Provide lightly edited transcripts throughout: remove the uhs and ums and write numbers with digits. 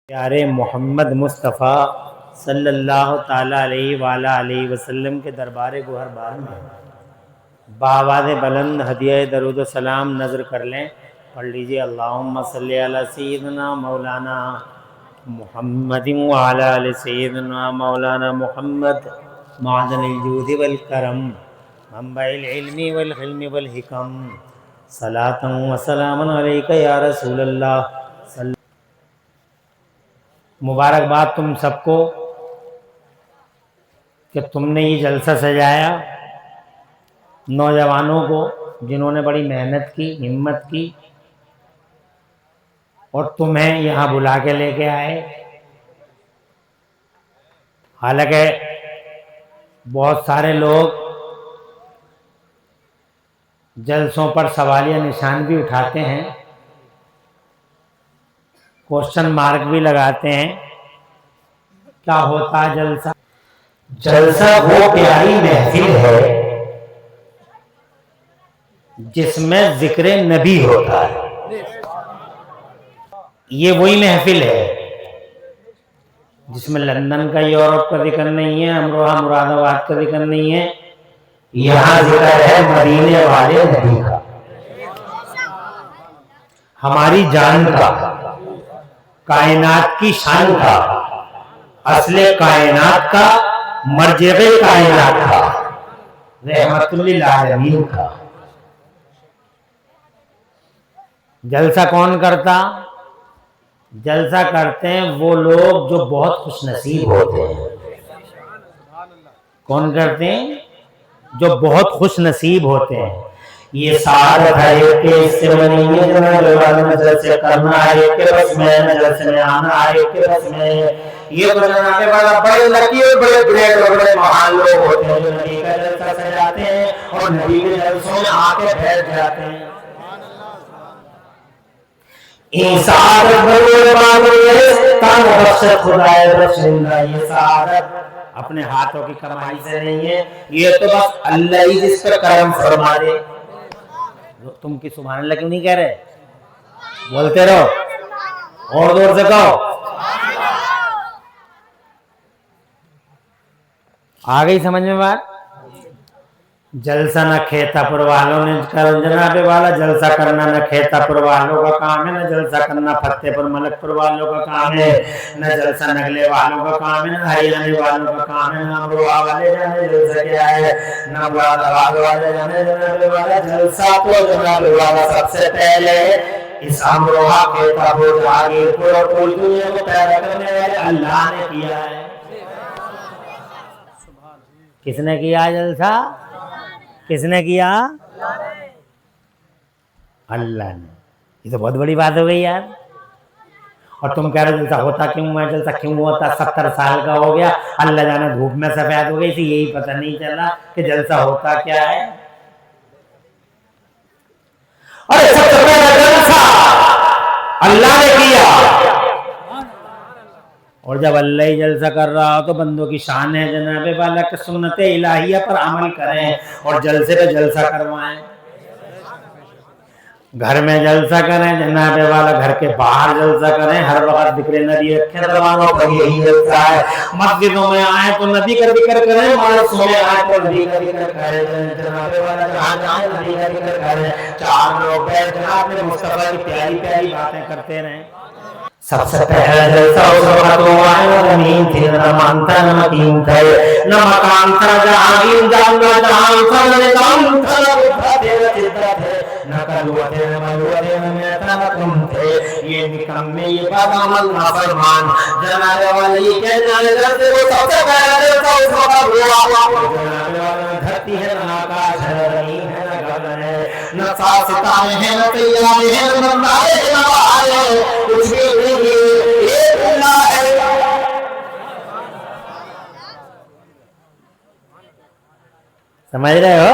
प्यारे मोहम्मद मुस्तफ़ा सल्लल्लाहु ताला अलैहि वसल्लम के दरबार गोहर बार में बावाज़ बुलंद हदिया दरूद व सलाम नज़र कर लें। पढ़ लीजिए अल्लाहुम्मा सल्ली अला सय्यिदना मौलाना मुहम्मदिन व अला आलि सय्यिदना मौलाना मुहम्मद मादनिल जूदि वल करम मंबइल इल्मी वल हिल्मी वल हिकम सलातन व सलामन अलैका या रसूलल्लाह। मुबारकबाद तुम सबको कि तुमने ये जलसा सजाया, नौजवानों को जिन्होंने बड़ी मेहनत की, हिम्मत की और तुम्हें यहाँ बुला के लेके आए। हालांकि बहुत सारे लोग जलसों पर सवालिया निशान भी उठाते हैं, क्वेश्चन मार्क भी लगाते हैं, क्या होता जलसा। जलसा वो प्यारी महफिल है जिसमें जिक्र नबी होता है। ये वही महफिल है जिसमें लंदन का, यूरोप का जिक्र नहीं है, अमरोहा मुरादाबाद का जिक्र नहीं है। यहाँ जिक्र है मदीने वाले नबी का, हमारी जान का, कायनात की शान का, असले कायनात का, मर्ज़े कायनात का, रहमतुल लिल आलमीन का। जलसा कौन करता? जलसा करते हैं वो लोग जो बहुत खुशनसीब होते हैं। कौन करते हैं? जो बहुत खुशनसीब होते हैं। ये सादत है कि इससे बनी है जलसे करना है कि बस में जलसे में आना है कि बस में। ये बताना के बाद बड़े लकी और बड़े ग्रेट और बड़े महान लोग होते हैं जो नबी का जलसा सजाते हैं और नबी के जलसों में आके बैठ जाते हैं। ये सादत अपने हाथों की कमाई से नहीं है, ये तो बस अल्लाह ही जिस पर करम फरमा दे। तुम की सुभान अल्लाह क्यों नहीं कह रहे? बोलते रहो और जोर से कहो। आ गई समझ में बात? जलसा न खेतापुर वालों ने कर जनाबे वाला, जलसा करना न खेतापुर वालों का काम है, न जलसा करना फतेहपुर मलकपुर वालों का काम है, न जलसा नगले वालों का काम है, न हरियाणा वालों का काम है, न अमरोहा वाले जाने जलसा क्या है, न मुरादाबाद वाले जाने जनाबे वाला। जलसा तो जनाबे वाला सबसे पहले इस अमरोहा खेतापुर जागीरपुर और पूरी दुनिया को पैदा करने वाले अल्लाह ने किया है। किसने किया जलसा? किसने किया? अल्लाह ने। ये तो बहुत बड़ी बात हो गई यार। और तुम कह रहे जलसा होता क्यों है? जलसा क्यों होता? 70 साल का हो गया, अल्लाह जाने धूप में सफेद हो गई थी, यही पता नहीं चला कि जलसा होता क्या है। अरे सबसे पहला जलसा अल्लाह ने किया, और जब अल्लाह ही जलसा कर रहा हो तो बंदों की शान है जनाबे वाला कि सुन्नत इलाहिया पर अमल करें और जलसे पे जलसा करवाएं। घर में जलसा करें जनाबे वाला, घर के बाहर जलसा करें, हर वक्त जिक्र नबी रखें दरवाज़ों पर, यही जलसा है। मस्जिदों में आए तो नबी का जिक्र करें, मदरसों में आए तो नबी का जिक्र करें जनाबे वाला, जहाँ जाए नबी का जिक्र करें। चार लोग बैठ जनाब मुस्तफा की प्यारी प्यारी बातें करते रहें। सबसे पहला जलसा उस वक्त हुआ है न जमीन थी, न मानता न मकीन थे, न मकान था जहांगीर जानना जहां था, न निजाम था न बुद्धा थे न चिद्दा थे, न कलुआ थे न मलुआ थे न मेहता न तुम थे। ये निकम्मे ये बदअमल नाफरमान जनाबे वाले ये कहने वाले जलसे वो सबसे पहला जलसा उस वक्त हुआ। जनाबे वाले धरती है न आकाश है, जमीन है न गगन है, न सितारे हैं न तैयारे हैं, न बंदारे हैं न बहारे, कुछ भी समझ रहे हो?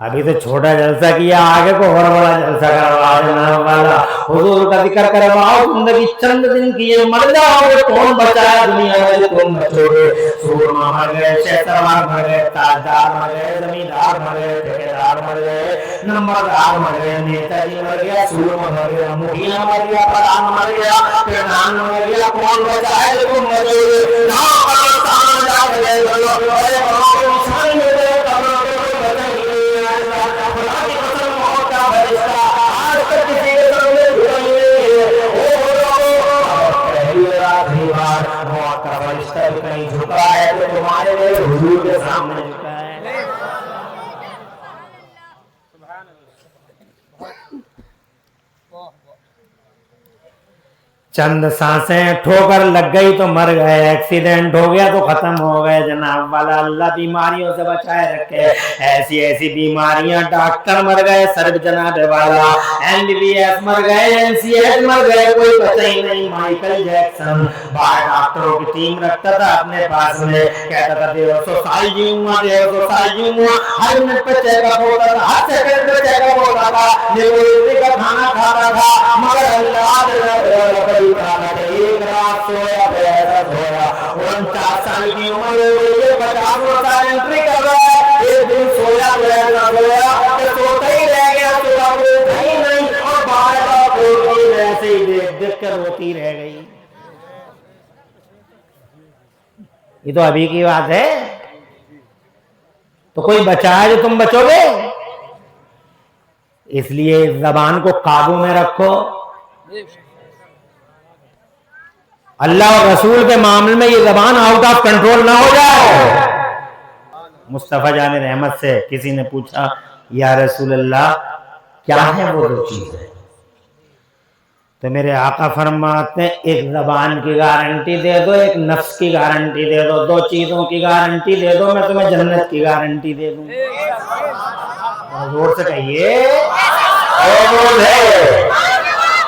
अभी तो छोटा जलसा किया, आगे को और बड़ा जलसा करवा वाला। हुजूर का जिक्र करवाओ, जिंदगी चंद दिन की है, मर जाओगे कौन बचाया दुनिया में, तुम बचोगे। सूरमा मर गए, शहसवार मर गए, ताजदार मर गए, जमींदार मर गए, ठेकेदार मर गए, नंबरदार मर गए, नेताजी मर गया, सूरमा मर गया, मुखिया मर गया, प्रधान मर गया, प्रधान मर गया, कौन बचाए, तुम बचोगे। कहीं झुका है तो तुम्हारे लिए हुजूर के सामने झुका है। चंद सांसें ठोकर लग गई तो मर गए, एक्सीडेंट हो गया तो खत्म हो गए जनाब वाला। अल्लाह बीमारियों से बचाए रखे, ऐसी ऐसी बीमारियां, डॉक्टर मर गए सर्व जनाब वाला, MBBS मर गए, NCH मर गए, कोई बचा ही नहीं। माइकल जैक्सन बाहर डॉक्टरों की टीम रखता था अपने पास में, कहता था 150 साल जीऊंगा, 150 साल जीऊंगा, हर मिनट पे चेकअप होता था, हर सेकंड पे चेकअप होता था, निर्वोली का खाना खाता था, मगर अल्लाह एक रात सोया, पैसा सोया, 49 साल की उम्र हो गई है, 50 साल एंट्री कर रहा है, एक दिन सोया, पैसा सोया, सोता ही रह गया, सोता ही नहीं, और बार-बार ऐसे ही देख देख कर रोती रह गई। ये तो अभी की बात है, तो कोई बचा है जो तुम बचोगे? इसलिए जबान को काबू में रखो। अल्लाह और रसूल के मामले में ये जबान आउट ऑफ कंट्रोल ना हो जाए। मुस्तफा जान रहमत से किसी ने पूछा, या रसूल अल्लाह क्या है वो दो चीजें? तो मेरे आका फरमाते हैं, एक जबान की गारंटी दे दो, एक नफ्स की गारंटी दे दो, दो चीजों की गारंटी दे दो, मैं तुम्हें जन्नत की गारंटी दे दूं। जोर से कहिए,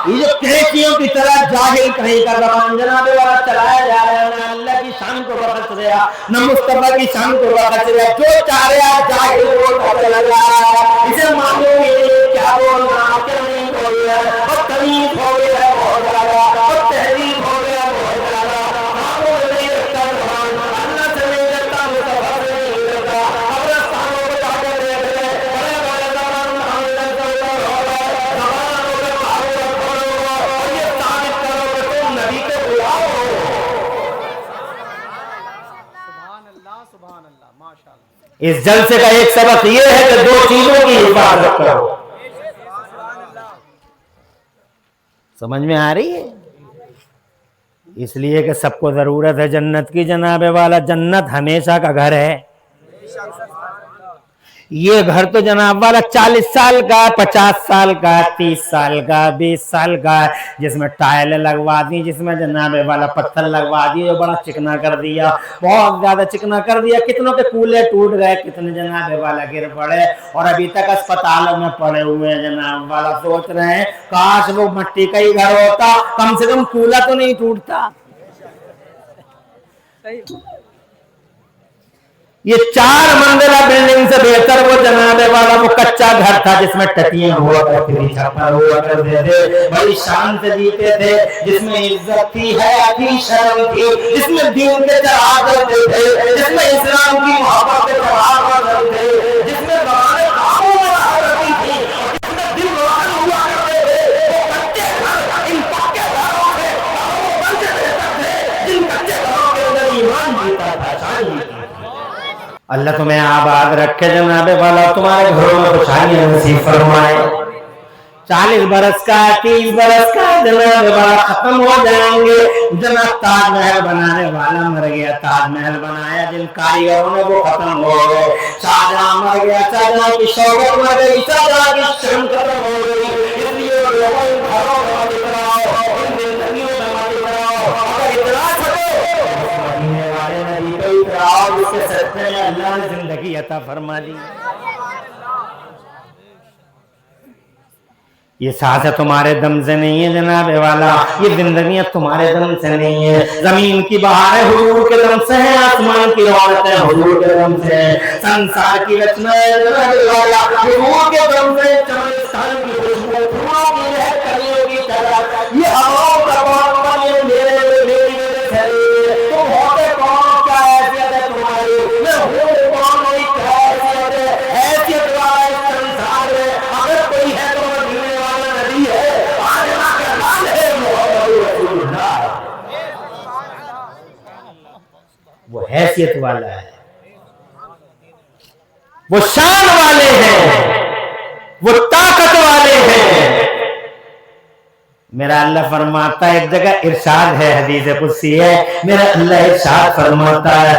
ये जो कैसियों की तरह जाहिल कहीं का जबान जनाबे वाला चलाया जा रहा है, ना अल्लाह की शान को बख्श रहा, न मुस्तफा की शान को बख्श रहा, जो चाह रहा जाहिल बोल चला जा रहा है। इसे मालूम ही क्या बोलना, क्या नहीं बोलना, और तमीज हो गया बहुत ज्यादा, और तहरीर हो गया बहुत ज्यादा, मामूल नहीं रखता जबान, अल्लाह से नहीं रखता, मुस्तफा से नहीं रखता, अपने स्थानों को जाकर देख ले, बड़े बड़े जबान मोहम्मद सल्लल्लाहु अलैहि वसल्लम। इस जलसे का एक सबक यह है कि दो चीजों की हिफाजत करो। समझ में आ रही है? इसलिए कि सबको जरूरत है जन्नत की जनाबे वाला। जन्नत हमेशा का घर है। ये घर तो जनाब वाला 40 साल का, 50 साल का, 30 साल का, 20 साल का, जिसमें टाइलें लगवा दी, जिसमें जनाबे वाला पत्थर लगवा दिए, बड़ा चिकना कर दिया, बहुत ज्यादा चिकना कर दिया, कितनों के कूले टूट गए, कितने जनाबे वाला गिर पड़े, और अभी तक अस्पतालों में पड़े हुए हैं जनाब वाला। सोच रहे हैं काश वो मिट्टी का ही घर होता, कम से कम कूला तो नहीं टूटता। ये 4 मंजिला बिल्डिंग से बेहतर वो जनाबे वाला वो कच्चा घर था, जिसमें टटियां हुआ करती थी, छप्पर हुआ करते थे, बड़ी शान से जीते थे, जिसमें इज्जत थी, हया थी, शर्म थी, जिसमें दीन के चराग जलते थे, जिसमें इस्लाम की मोहब्बत के चराग जलते थे, जिसमें बड़े काबू में रहा करती थी, जिसमें दिल रोशन हुआ करते थे। वो कच्चे घर इन पक्के घरों से बनते थे, जिन कच्चे घरों के अंदर ईमान जीता था, शान जीती। अल्लाह तुम्हें आबाद रखे जनाबे वाला, तुम्हारे घरों में खुशहाली नसीब फरमाए। 40 बरस का, 30 बरस का जनाबे वाला खत्म हो जाएंगे। जनाब ताजमहल बनाने वाला मर गया, ताजमहल बनाया जिन कारीगरों ने वो खत्म हो गए। शाहजहां मर गया, शाहजहां की शौकत मर गई, शाहजहां की शान खत्म हो गई। इसलिए लोगों घरों में मत कराओ, इन जिंदगियों में मत कराओ। अगर इतना मदीने वाले नबी को इकरार, उसके सदक़े में अल्लाह ने जिंदगी अता फरमा दी। ये सांसें तुम्हारे दम से नहीं है जनाबे वाला, ये जिंदगियां तुम्हारे दम से नहीं है। जमीन की बहारें हुजूर के दम से है, आसमान की रौनकें हुजूर के दम से है, संसार की रचनाएं जनाबे वाला हुजूर के दम से, चमन स्थान की खुशबू फूलों की लहर कलियों की हैसियत वाला है, वो शान वाले हैं, वो ताकत वाले हैं। मेरा अल्लाह फरमाता है, एक जगह इरशाद है, हदीस कुदसी है, मेरा अल्लाह इरशाद फरमाता है,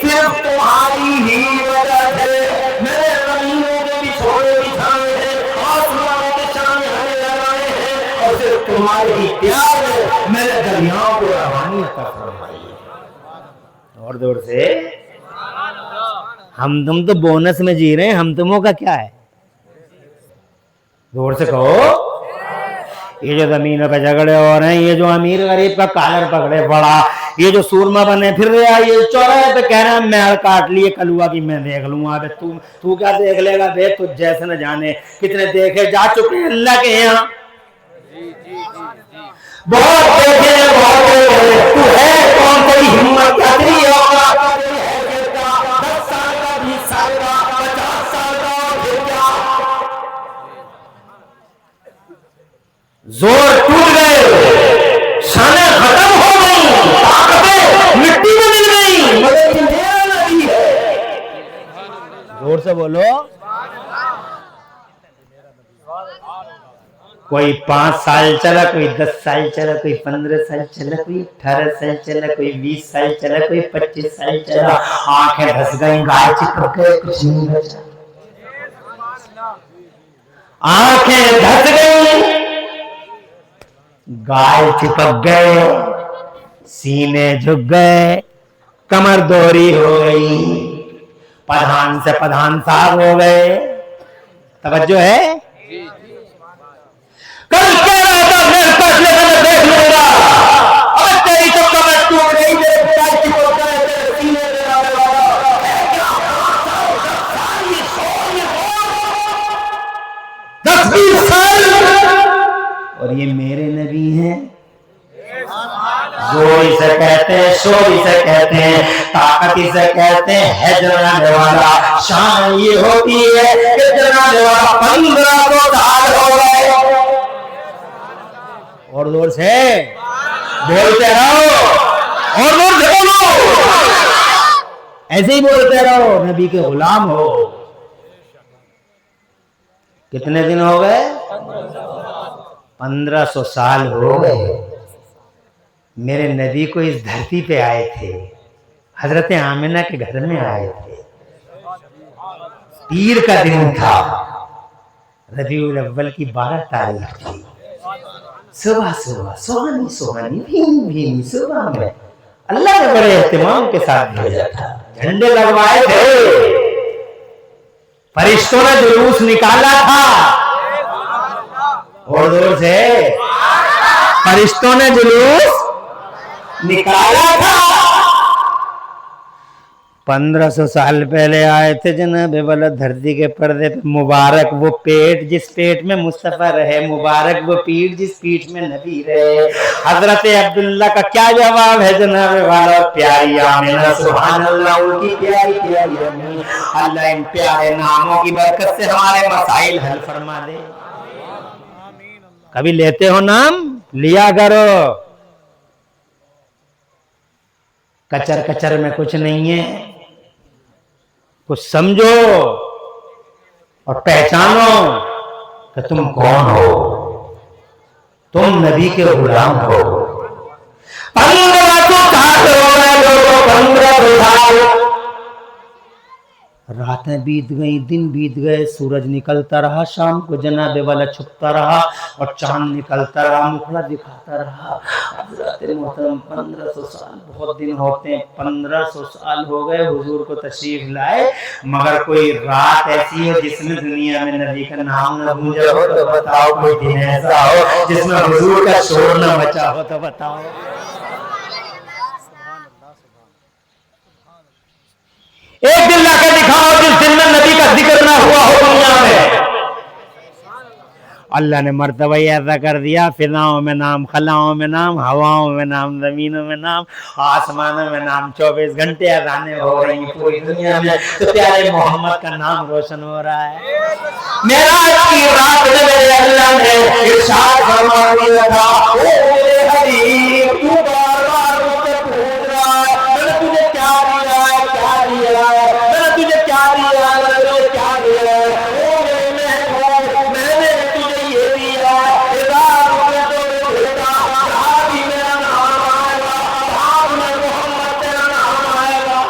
सिर्फ तुम्हारी ही वजह से मेरे ज़मीनों के बिछोड़े बिछाए हैं, आसमानों के चांद हरे लगाए हैं, और सिर्फ तुम्हारे ही प्यार में मेरे दरियाओं को रवानी अता फरमाई है। और दूर से हम तुम तो बोनस में जी रहे हैं, हम तुमों का क्या है? जोर से कहो। ये जो जमीनों पे झगड़े हो रहे हैं, ये जो अमीर गरीब का कॉलर पकड़े बड़ा, ये जो सूरमा बने फिर रहा है, ये चौराहे पे कह रहा है मैं काट लिए कलुआ की मैं देख लूंगा। अबे तू क्या देख लेगा बे? तुझ जैसे न जाने कितने देखे जा चुके हैं अल्लाह के यहाँ। बहुत देखे, बहुत देखे। तू है कौन? तेरी हिम्मत क्या? तेरी औकात क्या? तेरी हैसियत क्या? 10 साल का, 20 साल का, 50 साल का, फिर क्या? जोर टूट गए, शाने खत्म हो गई, ताकतें मिट्टी में मिल गई, मगर मेरा नबी है। जोर से बोलो। कोई 5 साल चला, कोई 10 साल चला, कोई 15 साल चला, कोई 18 साल चला, कोई 20 साल चला, कोई 25 साल चला। आंखें धस गई, गाय चिपक गए, कुछ नहीं बचा। आंखें धस गई, गाय चिपक गए, सीने झुक गए, कमर दोहरी हो गई, प्रधान से प्रधान साहब हो गए। तवज्जो है? कल कह रहा था मैं फैसले में देख लूंगा, अब तेरी तो कमर टूट गई, मेरे पिता की बोलता है तेरे सीने में आने वाला है क्या? 10-20 साल, और ये मेरे नबी हैं। जोरी से कहते हैं, शोरी से कहते हैं, ताकती से कहते हैं, है जनाने वाला। शान ये होती है कि जनाने वाला 1500 साल हो गए। और जोर से बोलते रहो, और जोर से बोलो, ऐसे ही बोलते रहो, नबी के गुलाम हो। कितने दिन हो गए? 1500 साल हो गए। मेरे नबी को इस धरती पे आए थे, हजरत आमिना के घर में आए थे। पीर का दिन था, रबीउल अव्वल की 12 तारीख थी। सुबह सुबह सुहानी सुहानी भीनी भीनी सुबह में अल्लाह ने बड़े एहतिमाम के साथ भेजा था। झंडे लगवाए थे, फरिश्तों ने जुलूस निकाला था, और जोर से फरिश्तों ने जुलूस निकाला था। 1500 साल पहले आए थे जनाब वाला धरती के पर्दे पे। मुबारक वो पेट जिस पेट में मुस्तफा रहे, मुबारक वो पीठ जिस पीठ में नबी रहे। हजरत अब्दुल्ला का क्या जवाब है जनाब वाला? प्यारी आमिना, सुभान अल्लाह, उनकी प्यारी प्यारी अम्मी। अल्लाह इन प्यारे नामों की बरकत से हमारे मसाइल हल फरमा दे। कभी लेते हो नाम, लिया करो। कचर कचर में कुछ नहीं है, कुछ समझो और पहचानो कि तुम कौन हो। तुम नबी के गुलाम हो। 1500 साल हो गए लोगों, 1500 साल। रातें बीत गई, दिन बीत गए, सूरज निकलता रहा, शाम को जनाबे वाला छुपता रहा और चांद निकलता रहा, मुखड़ा दिखाता रहा। हज़रत मोहतरम 1500 साल बहुत दिन होते हैं। 1500 साल हो गए हुजूर को तशरीफ लाए, मगर कोई रात ऐसी हो जिसमें दुनिया में नबी का नाम न गूंजा हो तो बताओ। कोई दिन ऐसा हो जिसमें हुजूर का शोर न मचा हो तो बताओ। एक दिन लाकर दिखाओ जिस दिन में नबी का जिक्र ना हुआ हो दुनिया में। अल्लाह ने मर्तबा ही ऐसा कर दिया, फिजाओं में नाम, खलाओं में नाम, हवाओं में नाम, जमीनों में नाम, आसमानों में नाम, 24 घंटे अजानें हो रही हैं पूरी दुनिया में, तो प्यारे मोहम्मद का नाम रोशन हो रहा है। मेराज की रात में मेरे अल्लाह ने इरशाद फरमा दिया था, ओ मेरे हबीब तू बार-बार मुझसे पूछ रहा है मैंने तुझे क्या दिया है, क्या दिया है, मैंने तुझे क्या दिया है, मैंने तुझे क्या दिया है। ओ मेरे महबूब मैंने तुझे ये दिया है, इज़ार में तो बेटा साहब ही मेरा नाम आएगा, साहब में मोहम्मद तेरा नाम आएगा।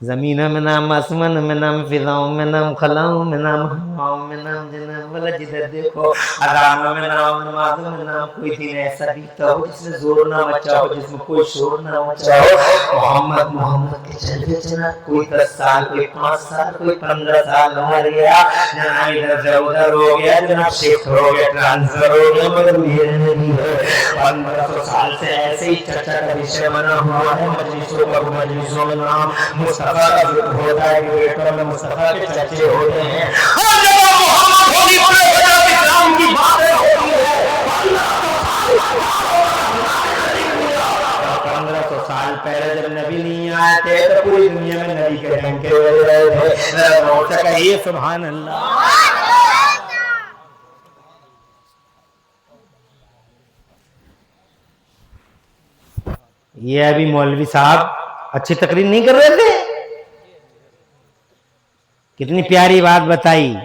ज़मीनों में नाम, आसमान में नाम, फिजाओं में नाम, खलाओं में नाम, हवाओं में नाम, जन्नत वाला जिधर देखो, अज़ानों में नाम, नमाज़ों में नाम। कोई दिन ऐसा बीता हो जिसमें जोर ना मचा हो, जिसमें कोई शोर ना मचा हो, मोहम्मद मोहम्मद के चलते चला। कोई 10 साल, कोई 5 साल, कोई 15 साल बाहर गया, जनाब इधर से उधर हो गया, जनाब शिफ्ट हो गया, ट्रांसफर हो गया, मगर ये नहीं है। 1500 साल से ऐसे ही चर्चा का विषय बना हुआ है। मजलिसों में नाम मुस्तफा का जिक्र होता है, बेटों में मुस्तफा के चर्चे होते हैं। हर जगह मोहम्मद होली पर इस्लाम की बातें होती है। 1500 साल पहले जब नबी नहीं आए थे तो पूरी दुनिया में नबी के डंके बज रहे थे। कहिए सुभान अल्लाह। ये अभी मौलवी साहब अच्छी तकरीर नहीं कर रहे थे, कितनी प्यारी बात बताई।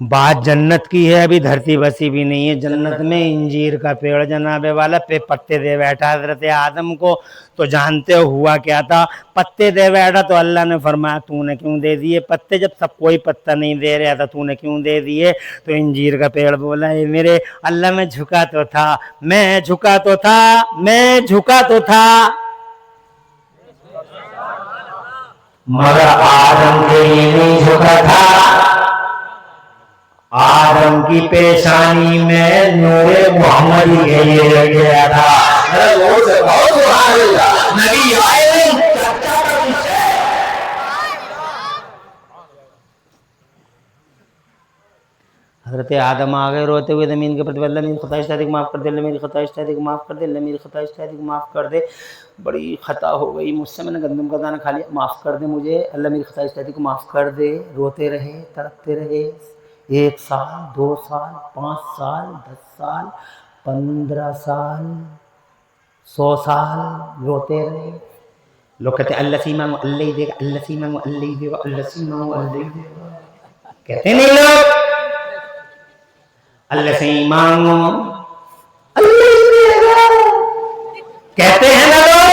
बात जन्नत की है, अभी धरती बसी भी नहीं है। जन्नत में इंजीर का पेड़ जनाबे वाला पे पत्ते दे बैठा हजरत आदम को, तो जानते हो हुआ क्या था। पत्ते दे बैठा तो अल्लाह ने फरमाया तूने क्यों दे दिए पत्ते, जब सब कोई पत्ता नहीं दे रहा था तूने क्यों दे दिए। तो इंजीर का पेड़ बोला है मेरे अल्लाह मैं झुका तो था, मैं झुका तो था, मैं झुका तो था, मगर आदम के लिए नहीं झुका था। आदम की पेशानी में नूरे मोहम्मदी के लिए लग गया था। नबी आए चर्चा का विषय। हजरत आदम आ गए रोते हुए जमीन के प्रति, अल्लाह मेरी खता इश्तादी को माफ़ कर दे, अल्लाह मेरी खता इश्तादी को माफ़ कर दे, अल्लाह मेरी खता इश्तादी को माफ़ कर दे। बड़ी खता हो गई मुझसे, मैंने गंदम का दाना खा लिया, माफ़ कर दे मुझे, अल्लाह मेरी खता इश्तादी को माफ़ कर दे। रोते रहे, तड़पते रहे। 1 साल, 2 साल, 5 साल, 10 साल, 15 साल, 100 साल रोते रहे। लोग कहते अल्लाह से मांगो अल्लाह ही देगा, अल्लाह से मांगो अल्लाह ही देगा, अल्लाह से मांगो अल्लाह ही देगा। कहते नहीं लोग अल्लाह से मांगो अल्लाह ही देगा, कहते हैं ना लोग,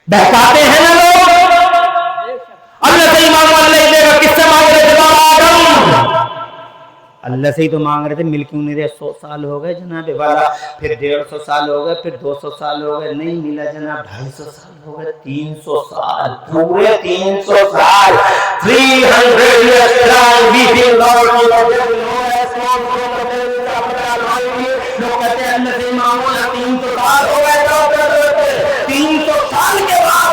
बहकाते हैं ना लोग। अल्लाह से ही मांगो अल्लाह ही देगा, किससे मांग रहे थे बाबा आदम? अल्लाह से ही तो मांग रहे थे, मिल क्यों नहीं रहे। 100 साल हो गए जनाब वाला, फिर 150 साल हो गए, फिर 200 साल हो गए, नहीं मिला जनाब। 250 साल हो गए, 300 साल, पूरे 300 साल, 300 years time we feel Lord of the लोग कहते हैं अल्लाह से मांगो ना। 300 साल हो गए, 300 साल के बाद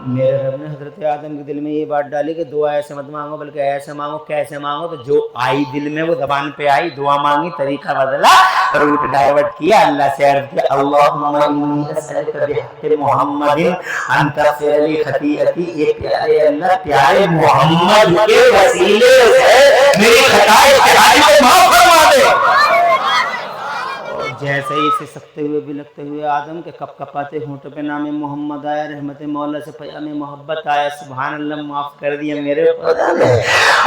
मेरे रब ने हजरत आदम के दिल में ये बात डाली कि दुआ ऐसे मत मांगो बल्कि ऐसे मांगो। कैसे मांगो? तो जो आई दिल में वो जबान पे आई, दुआ मांगी, तरीका बदला, रूट डाइवर्ट किया। अल्लाह से अर्ज किया अल्लाहुम्मा इन्नी असअलुका बिहक़्क़ि मुहम्मदिन अन तग़फ़िर ली ख़तीअती। ये प्यारे अल्लाह, प्यारे मोहम्मद के वसीले से मेरी खताएं को माफ फरमा दे। जैसे ही सिसकते हुए बिलखते हुए आदम के कपकपाते होंठों पे नाम मोहम्मद आया, रहमत मौला से पयामे मोहब्बत आया। सुभान अल्लाह, माफ कर दिया मेरे खुदा ने।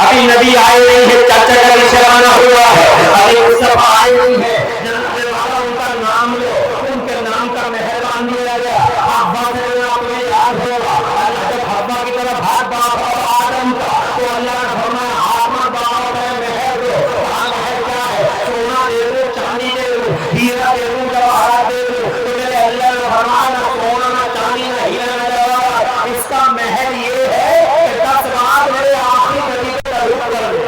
अभी नबी आए नहीं है, चर्चा का विषय बना हुआ है। अभी मुस्तफा आए नहीं है, जनाब वाला उनका नाम लो, उनके नाम का मेहरबान दिया गया। अब्बा से आपने याद होगा, अल्लाह जब हब्बा की तरफ हाथ बढ़ाता आदम का, तो अल्लाह ने फरमाया आत्मा बाप है मेहर दो। मेहर क्या है? सोना दे दो, चांदी दे दो, हीरा दे दूं, जवाहरात दे दूं। तो मेरे अल्लाह ने फरमाया ना सोना ना चांदी ना हीरा ना जवाहरात, इसका महल ये है कि 10 बार मेरे आखिरी नबी को दरूद कर दे।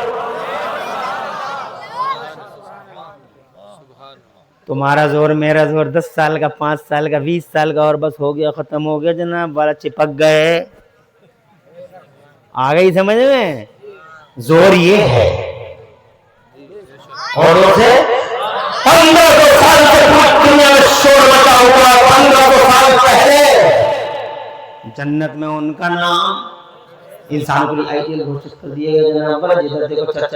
तुम्हारा जोर मेरा जोर, 10 साल का, 5 साल का, 20 साल का, और बस हो गया, खत्म हो गया जनाब वाला, चिपक गए। आ गई समझ में? जोर ये है। और उसे 1500 साल से दुनिया में शोर मचा हुआ, 1500 साल पहले जन्नत में उनका नाम इंसान को आइडियल घोषित कर दिया गया जनाब वाला। जिधर देखो मुस्तफा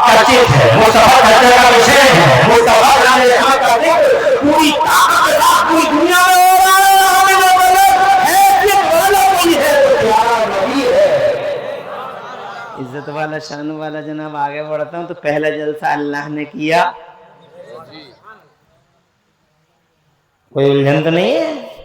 चर्चित है, मुस्तफा चर्चा का विषय है, मुस्तफा का पूरी पूरी दुनिया में हो रहा है। इज्जत वाला, शान वाला जनाब। आगे बढ़ता हूँ तो पहला जलसा अल्लाह ने किया, कोई उलझन तो नहीं है।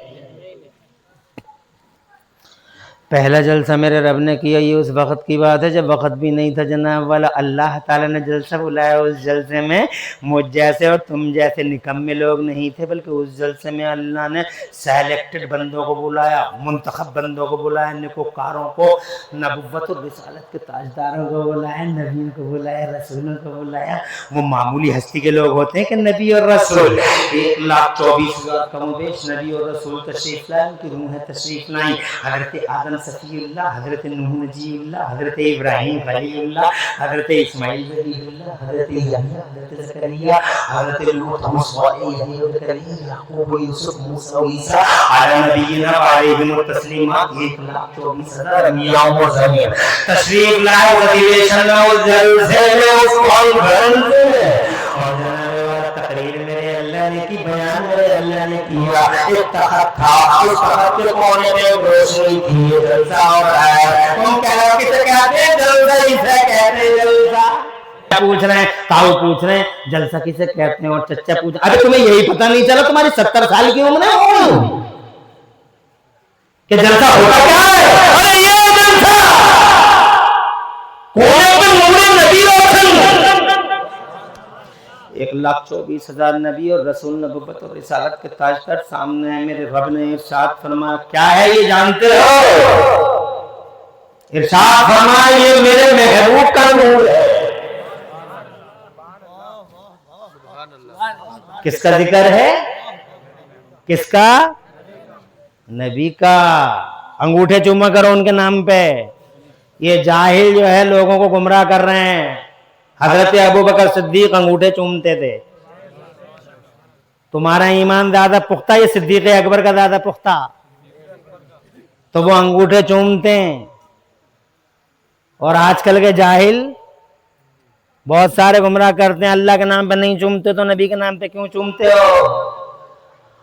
पहला जलसा मेरे रब ने किया, ये उस वक्त की बात है जब वक्त भी नहीं था जनाब वाला। अल्लाह ताला ने जलसा बुलाया, उस जलसे में मुझ जैसे और तुम जैसे निकम्मे लोग नहीं थे, बल्कि उस जलसे में अल्लाह ने सेलेक्टेड बंदों को बुलाया, मुंतखब बंदों को बुलाया, नेकोकारों को, नबुव्वत और रिसालत के ताजदारों को बुलाया, नबीयों को बुलाया, रसूलों को बुलाया। वो मामूली हस्ती के लोग होते हैं कि नबी और रसूल। 1,24,000 कमोबेश नबी और रसूल तशरीफ लाए, उनकी रूहें तशरीफ लाई। हज़रत आदम सफ़ीउल्लाह, हज़रत नूह नजीउल्लाह, हज़रत इब्राहीम खलीलुल्लाह, हज़रत इस्माइल वलीउल्लाह, हज़रत यहया, हज़रत ज़करिया, हज़रत लूत, मूसा, यहया, याकूब, यूसुफ, मूसा, ईसा अला नबीना व अलैहिम तस्लीमात। 1,24,000 अंबिया व ज़मीन तशरीफ लाए अधिवेशन में, उस जलसे में, उस कॉन्फ्रेंस में। और तकरीर मेरे अल्लाह ने की, बयान मेरे अल्लाह ने किया। एक तख्त था, उस तख्त के कोने में रोशनी थी, जलसा हो रहा है। तुम कह रहे हो किसे कहते हैं जलसा? इसे कहते हैं जलसा। पूछ रहे हैं, ताऊ पूछ रहे हैं जलसा किसे कहते हैं, और चच्चा पूछ, अरे तुम्हें यही पता नहीं चला तुम्हारी 70 साल की उम्र है कि जलसा होता क्या है? अरे ये जलसा कोने में नूरे नबी रोशन, 1,24,000 नबी और रसूल, नबुव्वत और रिसालत के ताजदार सामने है। मेरे रब ने इरशाद फरमाया, क्या है ये जानते हो? इरशाद फरमाया, ये मेरे महबूब का नूर है। किसका जिक्र है? किसका? नबी का। अंगूठे चूमा करो उनके नाम पे। ये जाहिल जो है लोगों को गुमराह कर रहे हैं। हजरत अबू बकर सिद्दीक अंगूठे चूमते थे। तुम्हारा ईमान ज्यादा पुख्ता, ये सिद्दीक अकबर का ज्यादा पुख्ता, तो वो अंगूठे चूमते हैं। और आजकल के जाहिल बहुत सारे गुमराह करते हैं, अल्लाह के नाम पे नहीं चूमते तो नबी के नाम पे क्यों चूमते हो?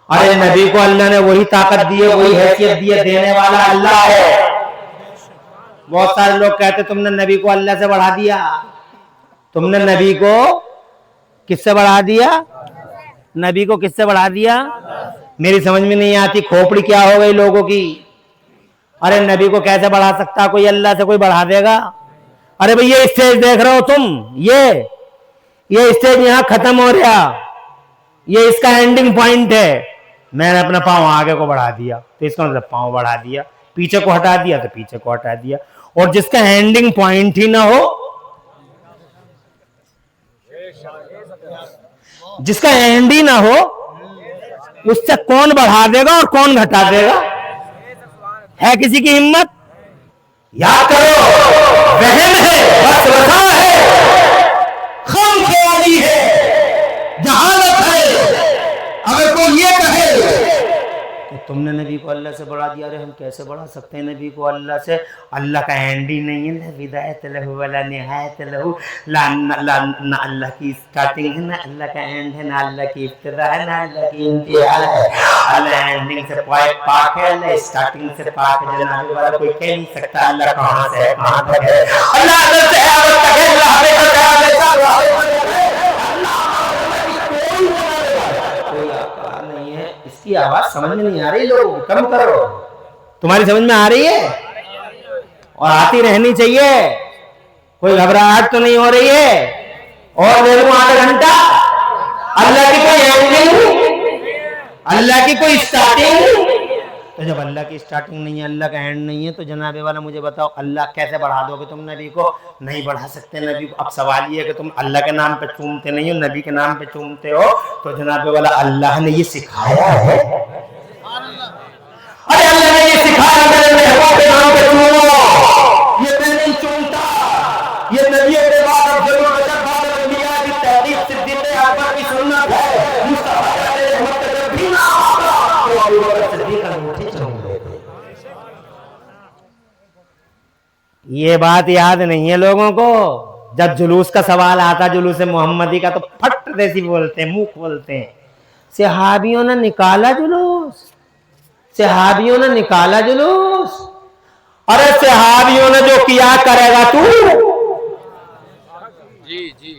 अरे नबी को अल्लाह ने वही ताकत दी है, वही हैसियत दी है, देने वाला अल्लाह है। बहुत सारे लोग कहते तुमने नबी को अल्लाह से बढ़ा दिया। तुमने नबी को किससे बढ़ा दिया? नबी को किससे बढ़ा दिया? मेरी समझ में नहीं आती, खोपड़ी क्या हो गई लोगों की। अरे नबी को कैसे बढ़ा सकता कोई? अल्लाह से कोई बढ़ा देगा? अरे भाई ये स्टेज देख रहे हो तुम, ये स्टेज यहां खत्म हो रहा, ये इसका एंडिंग पॉइंट है। मैंने अपना पांव आगे को बढ़ा दिया तो इसका मतलब पांव बढ़ा दिया, पीछे को हटा दिया तो पीछे को हटा दिया। और जिसका एंडिंग पॉइंट ही ना हो, जिसका एंड ही ना हो, उससे कौन बढ़ा देगा और कौन घटा देगा? है किसी की हिम्मत? याद करो, वहम है, वसवसा है, खम ख्याली है, जहालत है। अगर कोई ये कहे तो तुमने नबी को अल्लाह से बढ़ा दिया, अरे हम कैसे बढ़ा सकते हैं नबी को अल्लाह से? अल्लाह का एंड ही नहीं है, ना विदायत लहू वला निहायत लहू। ना अल्लाह की स्टार्टिंग है, ना अल्लाह का एंड है, ना अल्लाह की इब्तिदा है, ना अल्लाह की इंतहा है। अल्लाह एंडिंग से पाक है, अल्लाह स्टार्टिंग से पाक है। जनाब वाला कोई कह नहीं सकता अल्लाह कहां से है, कहां तक है। अल्लाह अदल से अदल तक है, अल्लाह हमेशा का आवाज समझ में नहीं आ रही लोगों को, कम करो। तुम्हारी समझ में आ रही है और आती रहनी चाहिए, कोई घबराहट तो नहीं हो रही है। और दे दूं आधा घंटा, अल्लाह की कोई एंडिंग, अल्लाह की कोई स्टार्टिंग, तो जब अल्लाह की स्टार्टिंग नहीं है, अल्लाह का एंड नहीं है, तो जनाबे वाला मुझे बताओ अल्लाह कैसे बढ़ा दोगे तुम नबी को? नहीं बढ़ा सकते नबी को। अब सवाल ये है कि तुम अल्लाह के नाम पे चूमते नहीं हो, नबी के नाम पे चूमते हो, तो जनाबे वाला अल्लाह ने ये सिखाया है? अरे अल्लाह ने ये सिखाया मेरे महबूब के नाम पे चूमो, ये मैं नहीं चूमता, ये नबी के बाद अफजलुल बशर बाद अंबिया की तहरीफ सिद्दीक़ अकबर की सुन्नत है। मुस्तफा के रहमत जब भी ना होगा तो अबू बकर सिद्दीक़ अंगूठी चूम लेते। ये बात याद नहीं है लोगों को। जब जुलूस का सवाल आता, जुलूस मोहम्मदी का, तो फट जैसी बोलते हैं, मुंह खोलते हैं। सहाबियों ने निकाला जुलूस, सहाबियों ने निकाला जुलूस। अरे सहाबियों ने जो किया करेगा तू? जी जी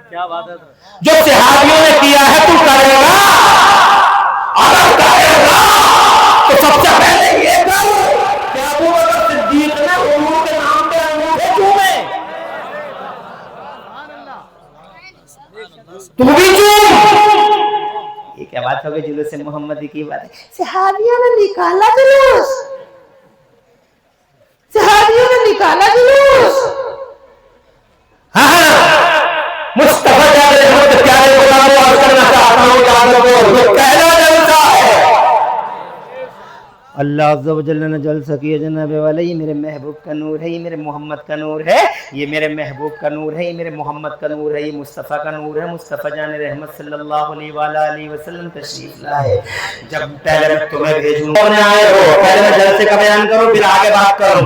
क्या बात है। जो सहाबियों ने किया है तू करेगा? अगर करेगा तो सबसे पहले ये कर कि अबू बकर सिद्दीक ने हुजूर के नाम पे अंगूठे चूमे, तू भी चूम। ये क्या बात हो गई? जुलूस मोहम्मदी की बात है। सहाबियों ने निकाला जुलूस, सहाबियों ने निकाला जुलूस। हाँ, मुस्तफा के प्यारे गुलाम को अर्ज करना चाहता हूं यादों को, जो पहला जलसा है अल्लाह अज़्ज़ा व जल्ल ने जलसा किया जनाबे वाले, ये मेरे महबूब का नूर है, ये मेरे मोहम्मद का नूर है, ये मेरे महबूब का नूर है, ये मेरे मोहम्मद का नूर है, ये मुस्तफ़ा का नूर है। मुस्तफ़ा जान रहमत सल्लल्लाहु अलैहि वसल्लम तशरीफ लाए। जब पहले मैं तुम्हें भेजूंगा आए हो, पहले मैं जलसे का बयान करूं फिर आगे बात करूं।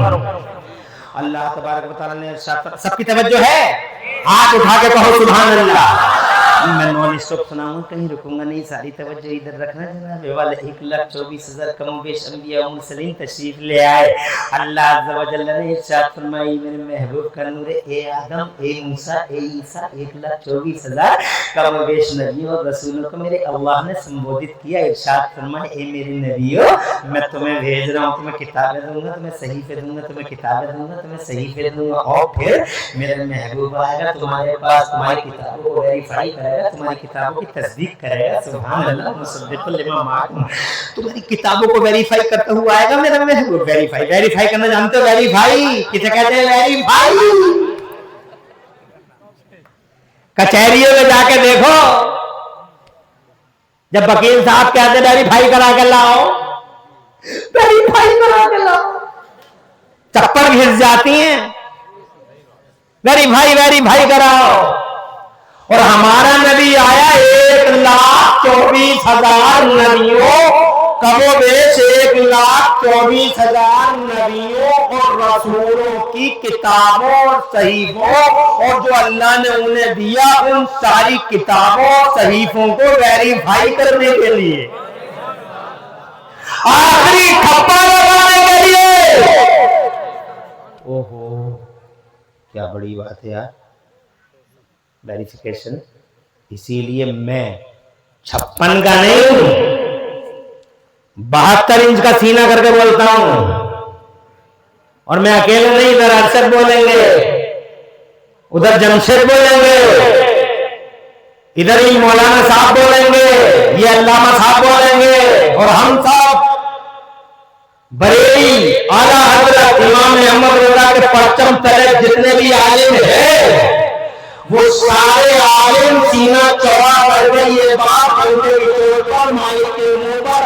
अल्लाह तबारक व तआला ने इरशाद, सबकी तवज्जो है, हाथ उठा के कहो सुभान अल्लाह। मैं नॉन स्टॉप सुनाऊंगा, कहीं रुकूंगा नहीं, सारी तवज्जो इधर रखना। जनाबे वाले 1,24,000 कम बेश अंबिया मुरसलीन तशरीफ ले आए। अल्लाह अज़्ज़ा व जल्ल ने इरशाद फरमाई, मेरे महबूब का नूर ए आदम, ए मूसा, ए ईसा, 1,24,000 कम बेश नबी और रसूलों को मेरे अल्लाह ने संबोधित किया। इरशाद फरमाए, ए मेरे नबियों, मैं तुम्हें भेज रहा हूँ, तुम्हें किताबें दूंगा, तुम्हें सहीफे दूंगा, तुम्हें किताबें दूंगा, तुम्हें सहीफे दूंगा, और फिर मेरा महबूब आएगा तुम्हारे पास, तुम्हारी किताबों को वेरीफाई करेगा, तुम्हारी किताबों की तस्दीक करेगा। सुभान अल्लाह, मुसद्दिक़ुल लिमा माअकुम, तुम्हारी किताबों को वेरीफाई करता हुआ आएगा मेरा महबूब। वेरीफाई, वेरीफाई करना जानते हो? वेरीफाई किसे कहते हैं? वेरीफाई। कचहरियों में जाके देखो, जब वकील साहब कहते वेरीफाई करा के लाओ, वेरीफाई करा के लाओ, चप्पल घिस जाती हैं। वेरीफाई, वेरीफाई कराओ। और हमारा नबी आया 1,24,000 नबियों, कमोबेश 1,24,000 नबियों और रसूलों की किताबों और सहीफों, और जो अल्लाह ने उन्हें दिया उन सारी किताबों और सहीफों को वेरीफाई करने के लिए, आखिरी ठप्पा लगाने के लिए। ओहो, क्या बड़ी बात है यार, वेरिफिकेशन। इसीलिए मैं 56 का नहीं हूं, 72 इंच का सीना करके बोलता हूं। और मैं अकेले नहीं, इधर अरशद बोलेंगे, उधर जमशेद बोलेंगे, इधर ही मौलाना साहब बोलेंगे, ये अल्लामा साहब बोलेंगे, और हम सब बरेली आला हजरत इमाम अहमद रज़ा के परचम तले जितने भी आलिम हैं, वो सारे आलिम सीना चौड़ा करके ये बात बोलते पर मालिक के मुंह पर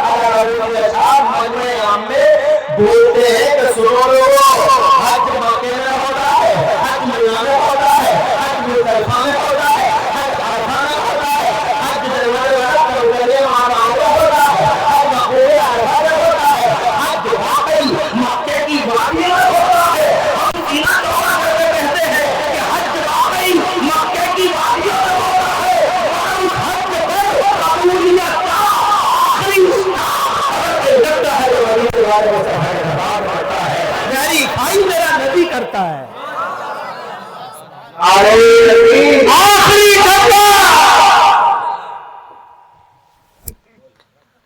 बोलते हैं कि सुनो लोगों, हज मक्के में हो रहा है, हज मदीना में हो रहा है, हज मुज़दलिफा में हो रहा है, हज अरफा में हो रहा है, हज जलवाले वाला करबले माराओ में हो रहा है, हज मक़बूल अरफा में हो रहा है, हज वाकई मक्के की वादियों में हो रहा है। हम सीना चौड़ा करके कहते हैं कि हज वाकई मक्के की वादियों में हो रहा है। और हज पर कबूलियत का आखिरी लगता है जो नबी के बारे में करता है, वेरीफाई मेरा नबी करता है। आखिरी ठप्पा,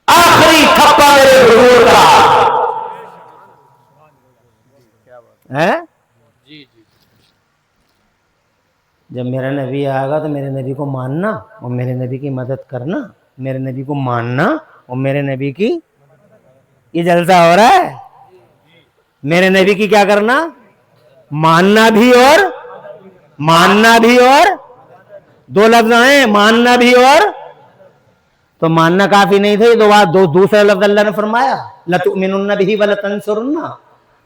आखिरी ठप्पा मेरे हुजूर का है। जब मेरा नबी आएगा तो मेरे नबी को मानना और मेरे नबी की मदद करना, मेरे नबी को मानना और मेरे नबी की, ये जलसा हो रहा है। मेरे नबी की क्या करना, मानना भी और दो लफ्ज आए, मानना भी और। तो मानना काफी नहीं थे, दो बात, दूसरा लफ्ज अल्लाह ने फरमाया लतुमिनुन्ना बिही व लतंसुरुन्ना।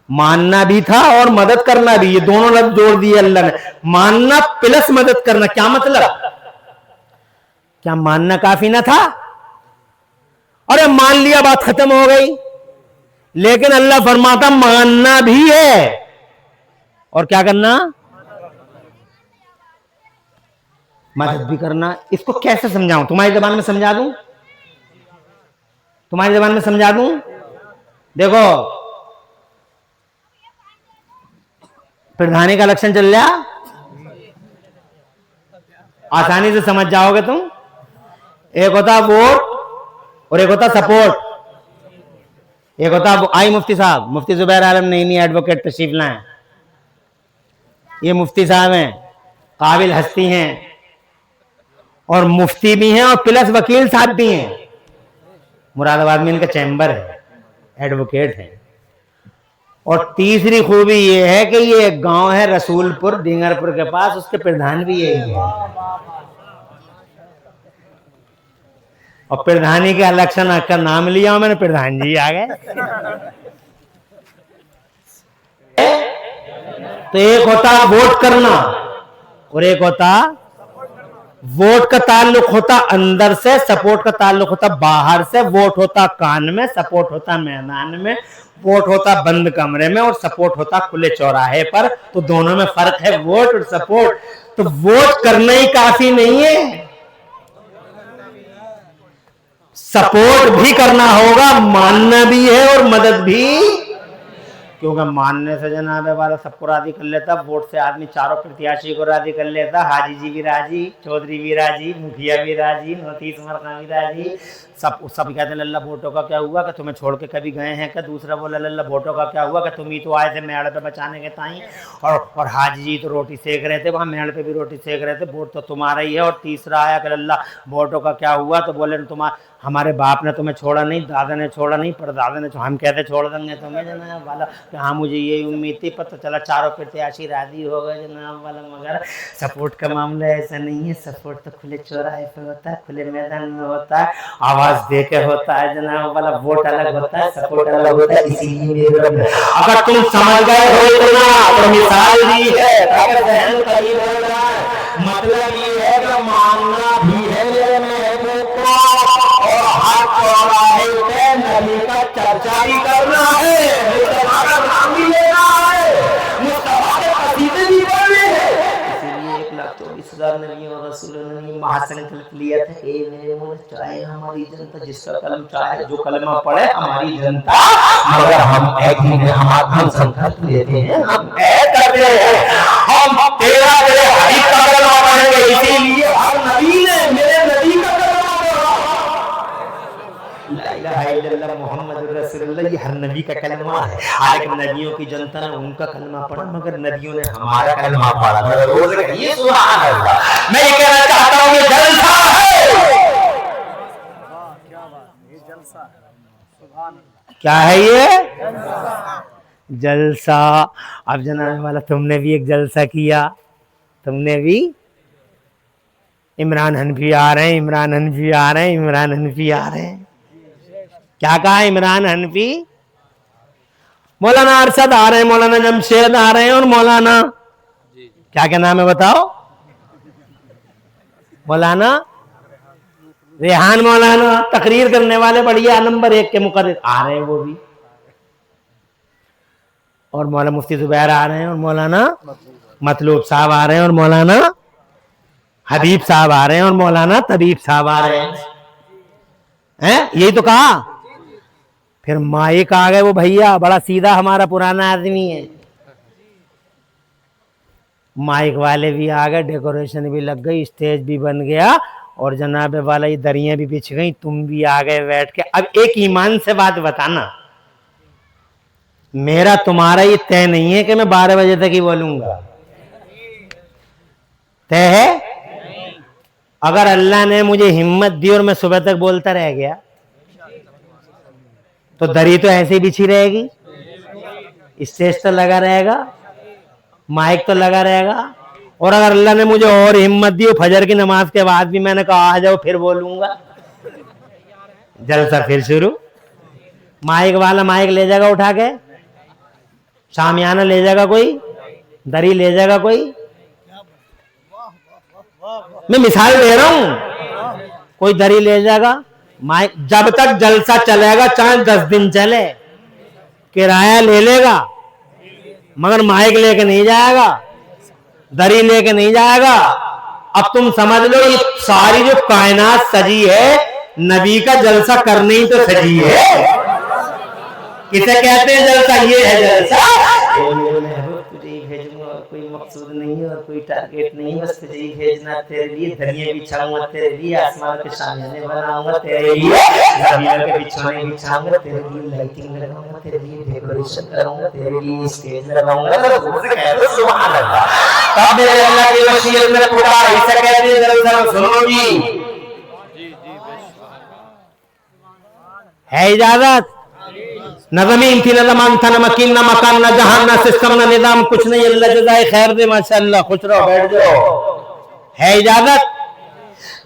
मानना भी था और मदद करना भी, ये दोनों लफ्ज जोड़ दिए अल्लाह ने। मानना प्लस मदद करना, क्या मतलब, क्या मानना काफी ना था? अरे मान लिया बात खत्म हो गई। लेकिन अल्लाह फरमाता मानना भी है और क्या करना, मदद भी करना। इसको कैसे समझाऊं, तुम्हारी जबान में समझा दूं, तुम्हारी जबान में समझा दूं। देखो प्रधानी का लक्षण चल रहा, आसानी से समझ जाओगे तुम। एक होता वोट और एक होता सपोर्ट। एक होता आई मुफ्ती साहब, मुफ्ती जुबैर आलम नईमी एडवोकेट तशरीफ लाएं। ये मुफ्ती साहब हैं, काबिल हस्ती हैं और मुफ्ती भी हैं और प्लस वकील साहब भी हैं। मुरादाबाद में इनका चैम्बर है, एडवोकेट है। और तीसरी खूबी ये है कि ये एक गांव है रसूलपुर डिंगरपुर के पास, उसके प्रधान भी यही है। और प्रधानी के इलेक्शन का नाम लिया मैंने, प्रधान जी आ गए। तो एक होता वोट करना और एक होता, वोट का ताल्लुक होता अंदर से, सपोर्ट का ताल्लुक होता बाहर से। वोट होता कान में, सपोर्ट होता मैदान में। वोट होता बंद कमरे में और सपोर्ट होता खुले चौराहे पर। तो दोनों में फर्क है, वोट और सपोर्ट। तो वोट करना ही काफी नहीं है, सपोर्ट भी करना होगा, मानना भी है और मदद भी। क्योंकि मानने से जनाबे वाला सबको राजी कर लेता, वोट से आदमी चारों प्रत्याशी को राजी कर लेता। हाजी जी भी राजी, चौधरी भी राजी, मुखिया भी राजी, नतीस मरका भी राजी। सब कहते हैं लल्ला वोटों का क्या हुआ कि तुम्हें छोड़ के कभी गए हैं क्या? दूसरा बोला लल्ला वोटों का क्या हुआ कि तुम ही तो आए थे मेड़ पे बचाने के ताई, और हाजी जी तो रोटी सेक रहे थे वहां मेड़ पे भी रोटी सेक रहे थे, वोट तो तुम्हारा ही है। और तीसरा आया कि लल्ला वोटों का क्या हुआ, तो बोले तुम्हारा, हमारे बाप ने तुम्हें छोड़ा नहीं, दादा ने छोड़ा नहीं, परदादा ने हम कैसे छोड़ देंगे तुम्हें जनाब वाला। कि हाँ मुझे यही उम्मीद थी, पता चला चारों प्रत्याशी राजी हो गए जनाब वाला। मगर सपोर्ट का मामला ऐसा नहीं है, सपोर्ट तो खुले चौराहे पे होता है, खुले मैदान में होता है, आवाज दे के होता है जनाब वाला। वोट अलग होता है, सपोर्ट अलग होता है। इसीलिए अगर तुम समझ गए हो तो मिसाल दी है, मतलब ये है कि मानना भी है मेरे महबूब को और हर चौराहे पे नबी का चर्चा भी करना है, मुस्तफा का नाम भी लेना है, मुस्तफा के कसीदे भी पढ़ने हैं। इसीलिए 1,24,000 नबी और रसूलों ने महासंकल्प लिया था, हे मेरे मुल्क चाहे हमारी जनता जिसका कलम चाहे जो कलमा पढ़े हमारी जनता, मगर हम एक दिन हम संकल्प लेते हैं, हम तय करते हैं, हम तेरा तेरे हबीब का कलमा पढ़ेंगे। इसीलिए हर नबी ने मेरे नबी का कलमा पढ़ा, ला इलाहा इल्लल्लाह मुहम्मदुर रसूलुल्लाह, ये हर नबी का कलमा है। हालांकि नबियों की जनता ने उनका कलमा पढ़ा, मगर नबियों ने हमारा कलमा पढ़ा। मेरा रोज ये सुभान अल्लाह, मैं ये कहना चाहता हूं ये जलसा है। क्या बात, ये जलसा है, सुभान अल्लाह। क्या है ये जलसा? अब जनाब वाला तुमने भी एक जलसा किया, तुमने भी, इमरान हनफी आ रहे हैं, इमरान हनफी आ रहे हैं, इमरान हनफी आ रहे हैं। क्या कहा इमरान हनफी? मौलाना अरशद आ रहे हैं, मौलाना जमशेद आ रहे हैं और मौलाना क्या क्या नाम है बताओ? मौलाना रेहान, मौलाना तकरीर करने वाले बढ़िया नंबर 1 के मुकर्रिर आ रहे हैं वो भी, और मौलाना मुफ्ती जुबैर आ रहे हैं और मौलाना मतलूब साहब आ रहे हैं और मौलाना हबीब साहब आ रहे हैं और मौलाना तबीब साहब आ रहे हैं। यही तो कहा। फिर माइक आ गए वो भैया, बड़ा सीधा हमारा पुराना आदमी है, माइक वाले भी आ गए, डेकोरेशन भी लग गई, स्टेज भी बन गया और जनाबे वाला ये दरियां भी बिछ गई, तुम भी आ गए बैठ के। अब एक ईमान से बात बताना, मेरा तुम्हारा ये तय नहीं है कि मैं 12 बजे तक ही बोलूंगा, तय है? अगर अल्लाह ने मुझे हिम्मत दी और मैं सुबह तक बोलता रह गया तो दरी तो ऐसे ही बिछी रहेगी, स्टेज तो लगा रहेगा, माइक तो लगा रहेगा। और अगर अल्लाह ने मुझे और हिम्मत दी और फजर की नमाज के बाद भी मैंने कहा आ जाओ, फिर बोलूंगा, जलसा फिर शुरू। माइक वाला माइक ले जाएगा उठा के, शामियाना ले जाएगा कोई, दरी ले जाएगा कोई। मैं मिसाल दे रहा हूं, कोई दरी ले जाएगा, माइक, जब तक जलसा चलेगा चाहे 10 दिन चले, किराया ले लेगा मगर माइक लेके नहीं जाएगा, दरी लेके नहीं जाएगा। अब तुम समझ लो ये सारी जो कायनात सजी है नबी का जलसा करने ही तो सजी है। किसे कहते हैं जलसा? ये है जलसा। तुझे ही भेजूंगा और कोई मकसूद नहीं है और कोई टारगेट नहीं, बस तुझे ही भेजना, तेरे लिए धनिया बिछाऊंगा, तेरे लिए आसमान के शामियाने बनाऊंगा, तेरे लिए जमीन के बिछाने बिछाऊंगा, तेरे लिए लाइटिंग लगाऊंगा, तेरे लिए डेकोरेशन करूंगा, तेरे लिए स्टेज लगाऊंगा। सुभान अल्लाह। तब मेरे अल्लाह की वसीयत में पुकार ऐसा कहते हैं जलसा। सुनो जी, है इजाजत? न जमीन थी, न जमान था, न मकीन, न मकान, न जहान, न सिस्टम, न निजाम, कुछ नहीं। अल्लाह जज़ाए खैर दे, माशाअल्लाह। खुश रहो, बैठ जाओ। है इजाजत?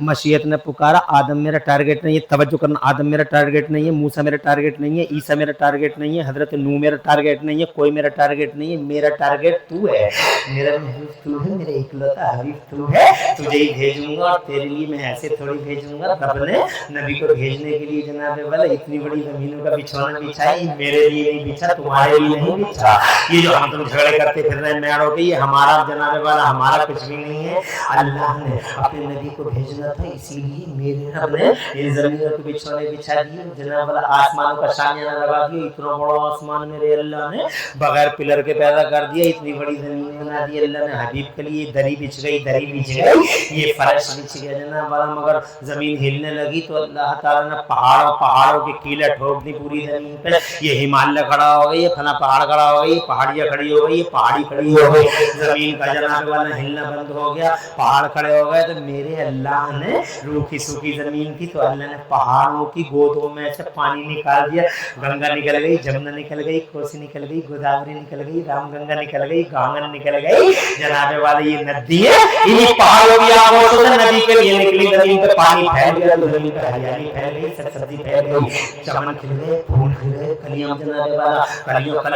मशीयत ने पुकारा, आदम मेरा टारगेट नहीं है। तवज्जो करना, आदम मेरा टारगेट नहीं है, मूसा मेरा टारगेट नहीं है, ईसा मेरा टारगेट नहीं है, हजरत नूह मेरा टारगेट नहीं है, कोई मेरा टारगेट नहीं है। मेरा टारगेट तू है, मेरा महबूब तू है, मेरा इकलौता हबीब तू है। तुझे ही भेजूंगा और तेरे लिए मैं ऐसे थोड़ी भेजूंगा। रब ने नबी को भेजने के लिए जनाब वाला इतनी बड़ी जमीनों का बिछौना बिछाई, मेरे लिए नहीं बिछा, तुम्हारे लिए नहीं बिछा। ये जो हम तुम झगड़े करते फिर रहे मेड़ों के, ये हमारा जनाब वाला हमारा कुछ भी नहीं है। अल्लाह ने अपने नबी को भेजना था, इसीलिए मेरे रब ने ये जमीनों के बिछौने बिछा दिए, जनाब वाला आसमानों का शामियाना लगा दिया। इतना बड़ा आसमान मेरे अल्लाह ने बगैर पिलर के पैदा कर दिया, इतनी बड़ी जमीन बना दी अल्लाह ने हबीब के लिए। दरी बिछ गई, दरी बिछ गई, ये फर्श बिछ गया जनाब वाला। मगर जमीन हिलने लगी तो अल्लाह ताला ने पहाड़ों की कीलें ठोक दी पूरी जमीन पे। ये हिमालय खड़ा हो गई, ये फला पहाड़ खड़ा हो गई, पहाड़ियां खड़ी हो गई, ये पहाड़ी खड़ी हो गई, जमीन का जनाब वाला हिलना बंद हो गया, पहाड़ खड़े हो गए। तो मेरे अल्लाह ने रूखी सूखी जमीन थी तो अल्लाह ने पहाड़ों की गोदों में से पानी निकाल दिया। गंगा निकल गई, जमुना निकल गई, कोसी निकल गई, गोदावरी निकल गई, रामगंगा निकल गई, गांगन निकल गई। जनाबे वाले ये नदी है, इन्हीं पहाड़ों की आगोशों से नदी के लिए निकली, जमीन पे पानी फैल गया तो जमीन पे हरियाली फैल गई, सब्जी फैल गई, चमन खिल गए, फूल खिल गए, कलियां जनाबे वाला कलियों कल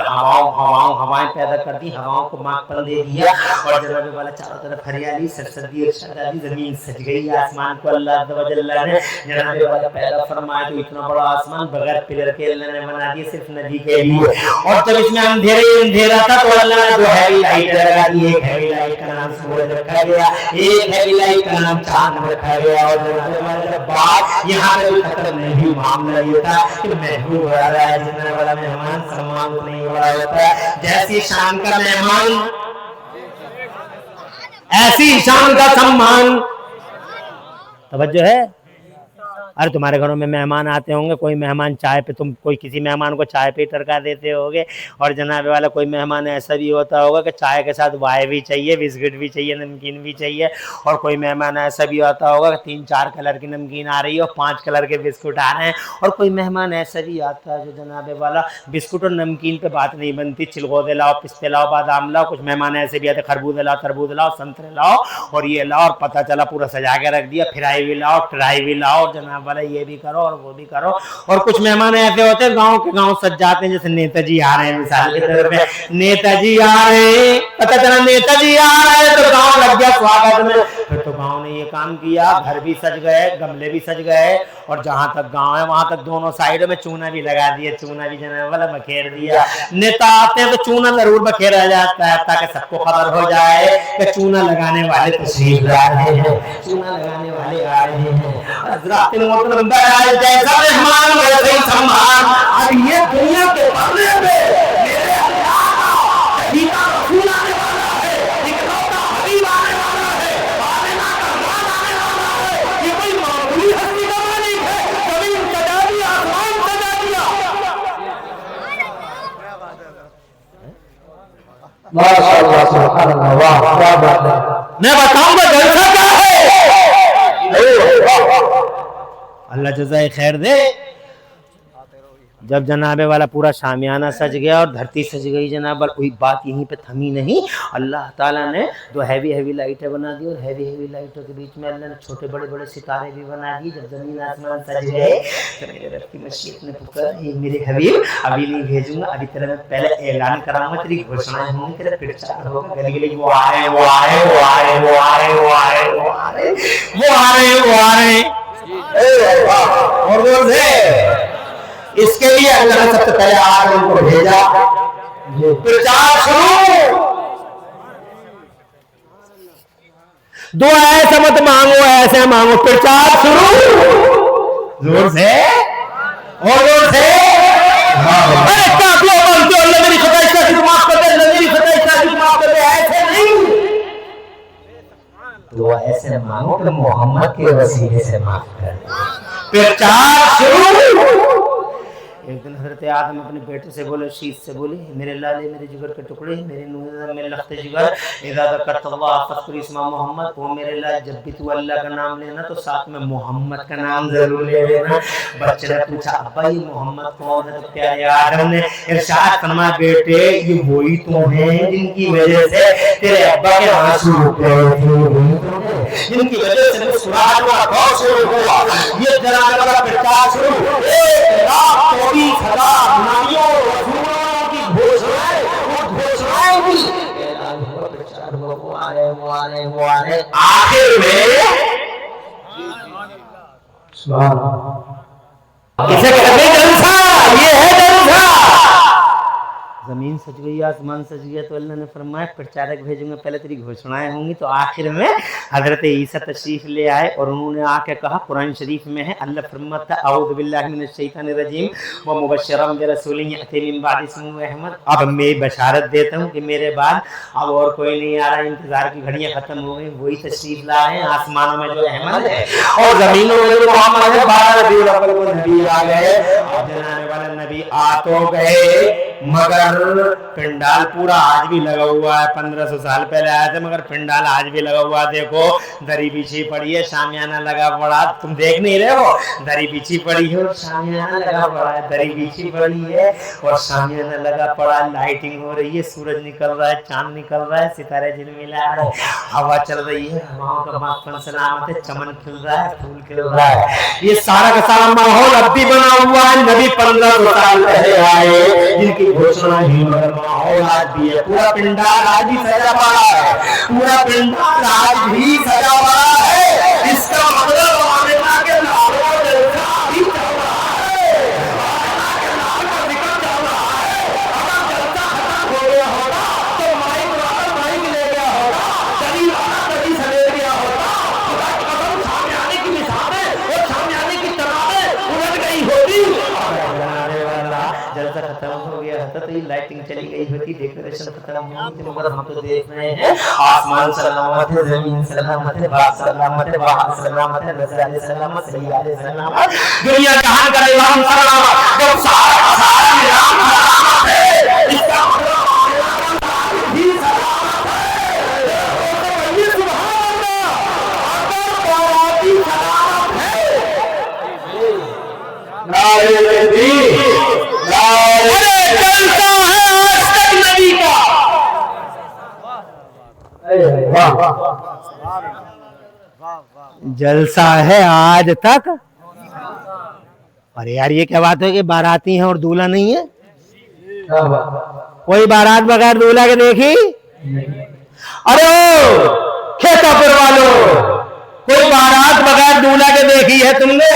हवाएं पैदा कर दी, हवाओं को माखपन दे दिया और जनाबे वाला चारों तरफ हरियाली सरसब्जी अर्शदाली, जमीन सज गई। आसमान को अल्लाह तआला ने जनाबे वाला पैदा फरमाया तो इतना बड़ा आसमान बगैर पिलर के अल्लाह ने बना दिया सिर्फ नदी के लिए। और जब इसमें अंधेरा था तो अल्लाह ने दो हैवी लाइट लगा दी। एक हैवी लाइट का नाम सूरज रखा गया, एक हैवी लाइट का नाम चांद रखा गया। और जनाबे वाला बात यहाँ पे खत्म नहीं, मामला ये था कि महबूब आ रहा है, जनाबे वाला मेहमान सम्मान को नहीं बड़ा होता है। जैसी शान का मेहमान ऐसी शान का सम्मान। तवज्जो है? अरे तुम्हारे घरों में मेहमान आते होंगे, कोई मेहमान चाय पे, तुम कोई किसी मेहमान को चाय पे टरका देते होगे, और जनाबे वाला कोई मेहमान ऐसा भी होता होगा कि चाय के साथ वाय भी चाहिए, बिस्किट भी चाहिए, नमकीन भी चाहिए। और कोई मेहमान ऐसा भी आता होगा कि 3-4 कलर की नमकीन आ रही है और 5 कलर के बिस्कुट आ रहे हैं। और कोई मेहमान ऐसा भी आता है जो जनाबे वाला बिस्कुट और नमकीन पे बात नहीं बनती, चिलगोदे लाओ, पिस्ते लाओ, बादाम लाओ। कुछ मेहमान ऐसे भी आते, खरबूजे लाओ, तरबूज लाओ, संतरे लाओ और ये लाओ, और पता चला पूरा सजा के रख दिया, फ्राई भी लाओ, ट्राई भी लाओ, जनाब वाला ये भी करो और वो भी करो। और कुछ मेहमान ऐसे होते हैं गांव के गांव सज जाते हैं, जैसे नेताजी आ रहे हैं मिसाल के तौर पे, नेताजी आ रहे हैं, पता चला नेताजी आ रहे हैं तो गांव लग गया स्वागत में। फिर तो गांव ने ये काम किया, घर भी सज गए, गमले भी सज गए, और जहां तक गांव है वहां तक दोनों साइडों में चूना भी लगा दिया, चूना भी जनाब वाला बखेर दिया। नेता आते हैं तो चूना जरूर बखेरा जाता है ताकि सबको खबर हो जाए कि चूना लगाने वाले तशरीफ ला रहे हैं, चूना लगाने वाले आ रहे हैं। हज़रात मोहतरम जैसा मेहमान वैसे ही सम्मान। और ये दुनिया के बदले में मेरे अल्लाह का खलीफा रसूल आने वाला है, इकलौता हबीब आने वाला है, आमिना का मान आने वाला है। ये कोई मामूली हस्ती का मालिक है, जमीन सजा दिया, आसमान सजा दिया। माशाअल्लाह, सुभान अल्लाह, वाह क्या बात है। मैं बताऊंगा जलसा क्या है। अल्लाह जज़ाए खैर दे। जब जनाबे वाला पूरा शामियाना सज गया और धरती सज गई जनाब, कोई बात यहीं पे थमी नहीं। अल्लाह ताला ने दो हैवी हैवी लाइटें बना दी और हैवी हैवी लाइटों के बीच में अल्लाह ने छोटे बड़े बड़े सितारे भी बना दिए। जब जमीन आसमान सज गए तो मेरे रब की मशीयत ने पुकारा, ये मेरे हबीब अभी नहीं भेजूंगा, अभी तेरा मैं पहले ऐलान कराऊंगा, तेरी घोषणा होंगी, तेरा प्रचार होगा, गली गली वो आ रहे वो आ रहे वो आ रहे वो आ रहे वो आ रहे वो आ रहे वो आ रहे वो आ रहे। और बोल इसके लिए अल्लाह ने सबसे पहले आदम को भेजा, प्रचार शुरू। दुआ ऐसा मत मांगो, ऐसे मांगो, प्रचार शुरू। जोर से और जोर से। अरे क्या बोलते हो, अल्लाह मेरी खता इसका माफ कर दे, मेरी खता इसका माफ कर दे, ऐसे नहीं। दुआ ऐसे मांगो कि मोहम्मद के वसीले से माफ कर दे। प्रचार शुरू। एक दिन हजरत आदम अपने बेटे से बोले, शीश से बोले, मेरे लाले मेरे जिगर के टुकड़े, मेरे नूर मेरे लख्ते जिगर, इज़ा ज़करतल्लाह फ़ज़कुर इस्मा मोहम्मद, वो मेरे लाल जब भी तू अल्लाह का नाम लेना तो साथ में मोहम्मद का नाम जरूर ले लेना। बच्चे ने पूछा, अब्बा ये मोहम्मद कौन है? तो प्यारे आदम ने इरशाद फरमाया, बेटे ये वही तो हैं जिनकी वजह से तेरे अब्बा के आंसू रुक गए थे, जिनकी वजह से मुस्कुराहट का दौर शुरू हुआ। ये जनाब वाला प्रचार शुरू। 1,24,000 नबियों रसूलों की घोषणाएं, वो घोषणाएं भी ऐलान हुआ, प्रचार हुआ, वो आ रहे वो आ रहे वो आ रहे। आखिर में किसे कहते हैं जलसा? ये है जलसा। जमीन सज गई, आसमान सज गया तो अल्लाह ने फरमाया प्रचारक भेजूंगा, पहले तेरी घोषणाएं होंगी। तो आखिर में हजरत ईसा तशरीफ ले आए और उन्होंने आके कहा, कुरान शरीफ में है, अल्लाह फरमाता है, औज़ु बिल्लाहि मिनश शैतानिर रजीम व मुबश्शिरन बिरसूलिन यअती मिन बअदि इस्मुहु अहमद। अब मैं बशारत देता हूँ कि मेरे बाद अब और कोई नहीं आ रहा, इंतजार की घड़ियां खत्म हो गई, वही तशरीफ लाए हैं। आसमानों में जो अहमद है और जमीनों में जो मोहम्मद है, 12 रबीउल अव्वल को नबी आ गए। और जनाने वाले नबी आ तो गए, मगर पिंडाल पूरा आज भी लगा हुआ है। 1500 साल पहले आए थे मगर पिंडाल आज भी लगा हुआ। देखो दरी बिछी पड़ी है, शामियाना लगा पड़ा, तुम देख नहीं रहे हो, दरी बिछी पड़ी है और शामियाना लगा पड़ा है, दरी बिछी पड़ी है और शामियाना लगा पड़ा, लाइटिंग हो रही है, सूरज निकल रहा है, चांद निकल रहा है, सितारे झिलमिला रहे हैं, हवा चल रही है, हवाओं का माखन सलामत है, चमन खिल रहा है, फूल खिल रहा है। ये सारा का सारा माहौल अब भी बना हुआ है। नबी 1500 साल पहले आए, जिनकी घोषणा ही मगर माहौल आज भी है। पूरा पिंडाल आज भी सजा पड़ा है, पूरा पिंडाल आज भी सजा पड़ा है। इसका मतलब आमिना के लाखों जलसा भी चल रहा है, आमिना के लाखों जिक्र चल रहा है। अगर जलसा खत्म हो गया होगा तो माइक वाला माइक ले गया होगा, दरी वाला दरी सले गया होगा, खुदा की कसम शामियाने की मिसालें और शामियाने की तनावें उलट गई होती। जलसा खत्म हो गया होता तो ये लाइटिंग चली गई होती, डेकोरेशन खत्म हो गई, मगर हम तो देख रहे हैं आसमान सलामत है, जमीन सलामत है, बात सलामत है, बाहर सलामत है, नज़ारे सलामत, सैयारे सलामत, दुनिया जहां का निजाम सलामत। जब सारा का सारा निजाम सलामत है, इसका मतलब भी सलामत है। ये सुभान अल्लाह, अगर भी सलामत है। नारे तकबीर, जलसा है आज तक नबी का। जलसा है आज तक। अरे यार ये क्या बात है कि बाराती हैं और दूल्हा नहीं है? कोई बारात बगैर दूल्हा के देखी? अरे ओ खेतापुर वालों, कोई बारात बगैर दूल्हा के देखी है तुमने?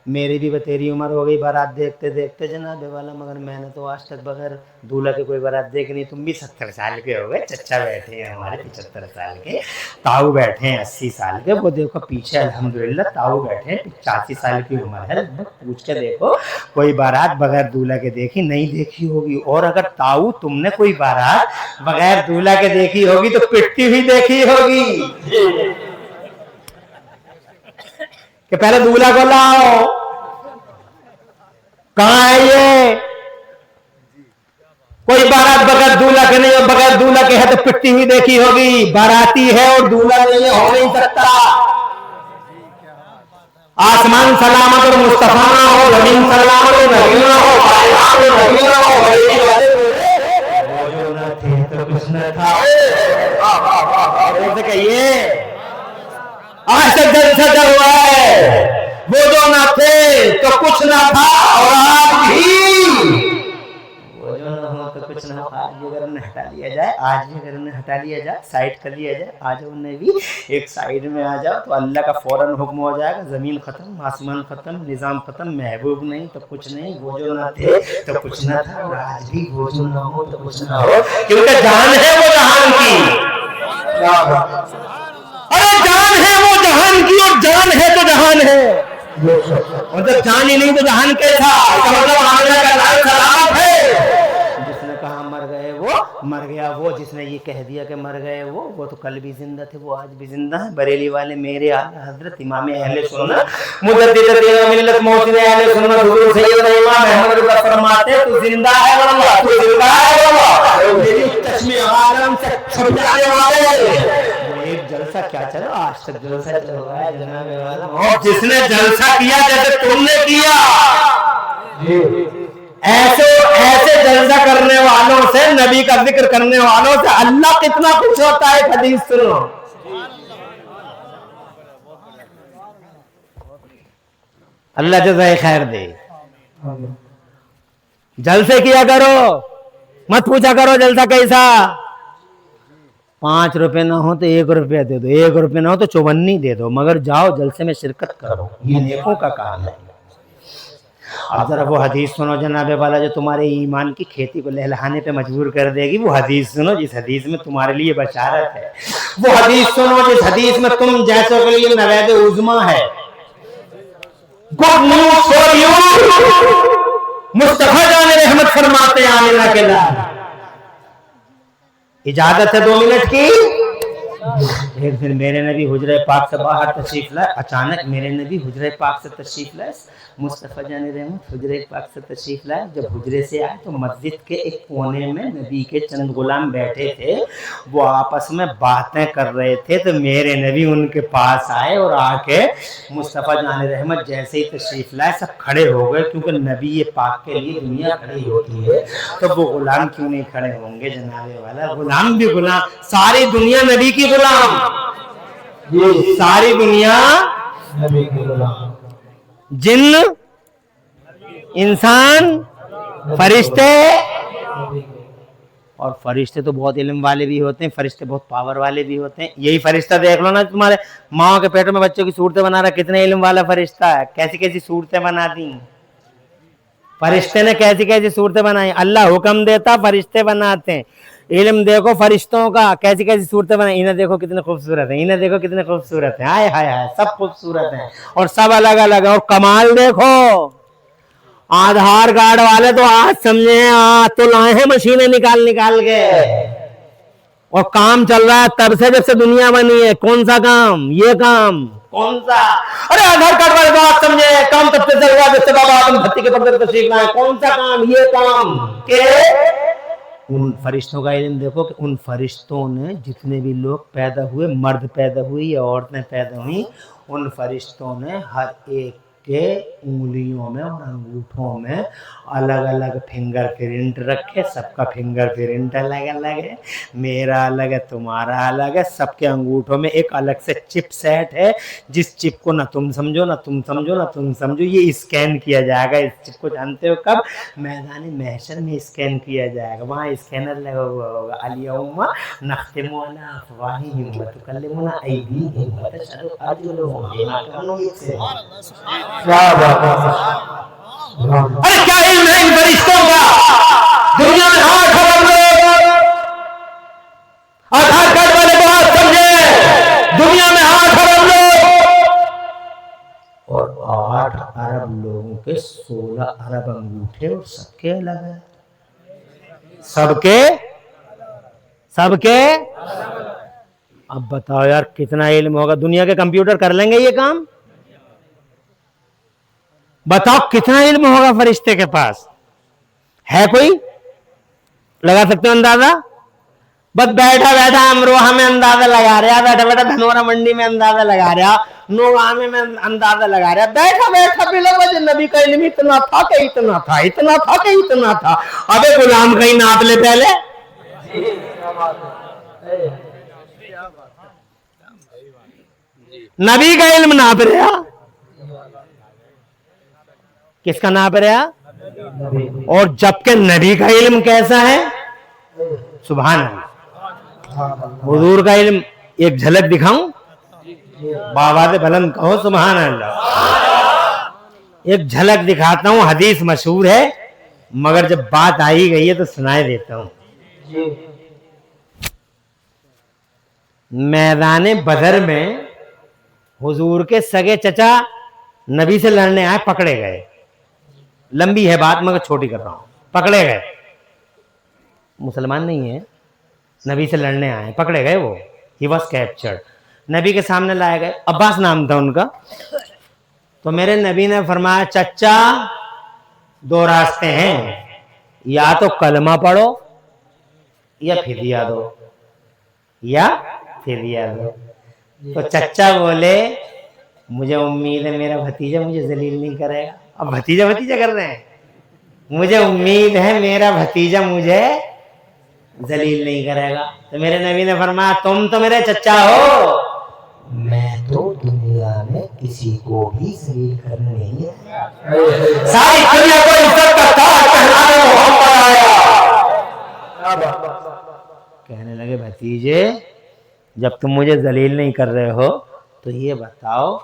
मेरी भी बतेरी उम्र हो गई बारात देखते देखते जनाबे वाला, मगर मैंने तो आज तक बगैर दूल्हा के कोई बारात देखी नहीं। तुम भी 70 साल के हो गए, चचा बैठे हैं हमारे 75 साल के, ताऊ बैठे हैं 80 साल के, वो देखो पीछे अल्हम्दुलिल्लाह ताऊ बैठे हैं 85 साल की उम्र है। पूछ के देखो कोई बारात बगैर दूल्हा के देखी? नहीं देखी होगी। और अगर ताऊ तुमने कोई बारात बगैर दूल्हा के देखी होगी तो पिट्टी भी देखी होगी कि पहले दूल्हा को लाओ, कहां है ये? कोई बारात बगैर दूल्हा के नहीं है, बगैर दूल्हा के है तो पिट्टी हुई देखी होगी। बाराती है और दूल्हा नहीं है, हो नहीं सकता। आसमान सलामत और मुस्तफा ना हो, जमीन सलामत और नबी ना हो, नबी ना हो, वो जो न थे तो कुछ न था। कहिए आज तक जलसा चल रहा है, वो जो न थे तो कुछ न था, और आज भी वो जो न हो तो कुछ न हो। आज अगर उन्हें हटा लिया जाए, आज भी अगर उन्हें हटा लिया जाए, साइड कर लिया जाए, आज उन्हें भी एक साइड में आ जाओ तो अल्लाह का फौरन हुक्म हो जाएगा, जमीन खत्म, आसमान खत्म, निजाम खत्म, महबूब नहीं तो कुछ नहीं, वो जो न थे तो कुछ न था, और आज भी वो जो न हो तो कुछ न हो, क्योंकि जान है वो जहान की। अरे जान है वो जहान की, और जान है तो जहान है, मतलब जान ही नहीं तो जहान कैसा, मतलब आने का लाल सलामत है। जिसने कहा मर गए वो मर गया, वो जिसने ये कह दिया कि मर गए वो तो कल भी जिंदा थे, वो आज भी जिंदा है। बरेली वाले मेरे आला हजरत इमाम अहले सुन्नत मुजद्दिद दीन मिल्लत मोहसिन अहले सुन्नत हुजूर सैयद इमाम अहमद रज़ा फरमाते तू जिंदा है वल्लाह, तू जिंदा है वल्लाह, तेरी चश्मे आलम से छुप जाने वाले। एक जलसा क्या चला, आज तक जलसा चल रहा है जनाब वाला, और जिसने जलसा किया जैसे तुमने किया, ऐसे ऐसे जलसा करने वालों से, नबी का जिक्र करने वालों से अल्लाह कितना खुश होता है। हदीस सुनो, अल्लाह जज़ाए खैर दे। जलसे किया करो, मत पूछा करो जलसा कैसा। 5 रुपए ना हो तो 1 रुपया दे दो, 1 रुपये ना हो तो 54 दे दो, मगर जाओ जलसे में शिरकत करो, ये नेकों का काम है। अब जरा वो हदीस सुनो जनाबे वाला, जो तुम्हारे ईमान की खेती को लहलहाने पे मजबूर कर देगी। वो हदीस सुनो जिस हदीस में तुम्हारे लिए बशारत है। वो हदीस सुनो जिस हदीस में तुम जैसों के लिए नवैद उज़्मा है। Good news for you, Mustafa जान रहमत फरमाते हैं आमिना के लाल। इजाजत है 2 मिनट की। एक दिन मेरे नबी हुजरे पाक से बाहर तशरीफ लाए, अचानक मेरे नबी हुजरे पाक से तशरीफ लाए, मुस्तफ़ा जान रहमत हुजरे पाक से तशरीफ लाए। जब हुजरे से आए तो मस्जिद के एक कोने में नबी के चंद गुलाम बैठे थे, वो आपस में बातें कर रहे थे। तो मेरे नबी उनके पास आए और आके मुस्तफ़ा जान रहमत जैसे ही तशरीफ लाए सब खड़े हो गए, क्योंकि नबी ये पाक के लिए दुनिया खड़ी होती है, तो वो गुलाम क्यों नहीं खड़े होंगे जनाबे वाला। गुलाम भी गुलाम, सारी दुनिया नबी की गुलाम, ये सारी दुनिया नबी की गुलाम, जिन्न इंसान फरिश्ते। और फरिश्ते तो बहुत इल्म वाले भी होते हैं, फरिश्ते बहुत पावर वाले भी होते हैं। यही फरिश्ता देख लो ना, तुम्हारे माँ के पेटों में बच्चों की सूरतें बना रहा, कितने इल्म वाला फरिश्ता है, कैसी कैसी सूरतें बना दी फरिश्ते ने, कैसी कैसी सूरतें बनाई। अल्लाह हुक्म देता फरिश्ते बनाते हैं। इल्म देखो फरिश्तों का, कैसी कैसी सूरतें बनाई। इन्हें देखो कितने खूबसूरत है, इन्हें देखो कितने खूबसूरत है, हाय हाय हाय, सब खूबसूरत है और सब अलग अलग है। और कमाल देखो, आधार कार्ड वाले तो आज समझे आज तो लाए हैं मशीनें निकाल निकाल के, और काम चल रहा है तब से जब से दुनिया बनी है। कौन सा काम, ये काम कौन सा? अरे आधार कार्ड वाले तो आज समझे काम तब से चल रहा है जब से बाबा आदम धरती के पर्दे पर तशरीफ लाए। कौन सा काम, ये काम के उन फरिश्तों का इल्म देखो कि उन फरिश्तों ने जितने भी लोग पैदा हुए, मर्द पैदा हुई या औरतें पैदा हुई, उन फरिश्तों ने हर एक के उंगलियों में और अंगूठों में अलग अलग फिंगर प्रिंट रखे। सबका फिंगर प्रिंट अलग अलग है, मेरा अलग है, तुम्हारा अलग है। सबके अंगूठों में एक अलग से चिप सेट है, जिस चिप को ना तुम समझो ना तुम समझो ना तुम समझो, ये स्कैन किया जाएगा। इस चिप को जानते हो कब? मैदानी महशर में स्कैन किया जाएगा, वहाँ स्कैनर लगा हुआ होगा। अलियौमा नख्तिमु अला अफ़वाहिहिम व तुकल्लिमुना अयदीहिम व तशहदु अर्जुलुहुम बिमा कानू यक्सिबून। अरे क्या इल्म है इन फरिश्तों का? दुनिया में 8 अरब लोग, आधार कार्ड वाले को आज समझे, दुनिया में 8 अरब लोग, और 8 अरब लोगों के 16 अरब अंगूठे, और सबके अलग है, सबके सबके। अब बताओ यार कितना इल्म होगा। दुनिया के कंप्यूटर कर लेंगे ये काम? बताओ कितना इल्म होगा फरिश्ते के पास? है कोई लगा सकते हो अंदाजा? बस बैठा बैठा अमरोहा में अंदाजा लगा रहा, बैठा बैठा धनोरा मंडी में अंदाजा लगा रहा, नोआ में अंदाजा लगा रहा, बैठा बैठा बिला वजह नबी का इल्म इतना था कि इतना था, इतना था कि इतना था। अबे गुलाम कहीं नाप ले पहले। नबी का इल्म नाप रहा, किसका नाप रहा? और जबकि नबी का इल्म कैसा है? सुभान अल्लाह। हुजूर का इल्म एक झलक दिखाऊं, बाबा से बुलंद कहो सुभान अल्लाह। एक झलक दिखाता हूं, हदीस मशहूर है, मगर जब बात आई गई है तो सुनाए देता हूं। मैदान बदर में हुजूर के सगे चचा नबी से लड़ने आए, पकड़े गए। लंबी है बात मगर छोटी कर रहा हूं। पकड़े गए, मुसलमान नहीं है, नबी से लड़ने आए, पकड़े गए। वो ही वॉज कैप्चर्ड, नबी के सामने लाए गए। अब्बास नाम था उनका। तो मेरे नबी ने फरमाया, चचा दो रास्ते हैं, या तो कलमा पढ़ो या फिदिया दो, या फिदिया दो। तो चचा बोले, मुझे उम्मीद है मेरा भतीजा मुझे जलील नहीं करेगा। अब भतीजा भतीजा कर रहे हैं, मुझे उम्मीद है मेरा भतीजा मुझे जलील नहीं करेगा। तो मेरे नबी ने फरमाया, तुम तो मेरे चचा हो, मैं तो दुनिया में किसी को भी जलील करने नहीं आया। सारी दुनिया को इज्जत करता कहलाने मोहम्मद आया। कहने लगे, भतीजे जब तुम मुझे जलील नहीं कर रहे हो तो ये बताओ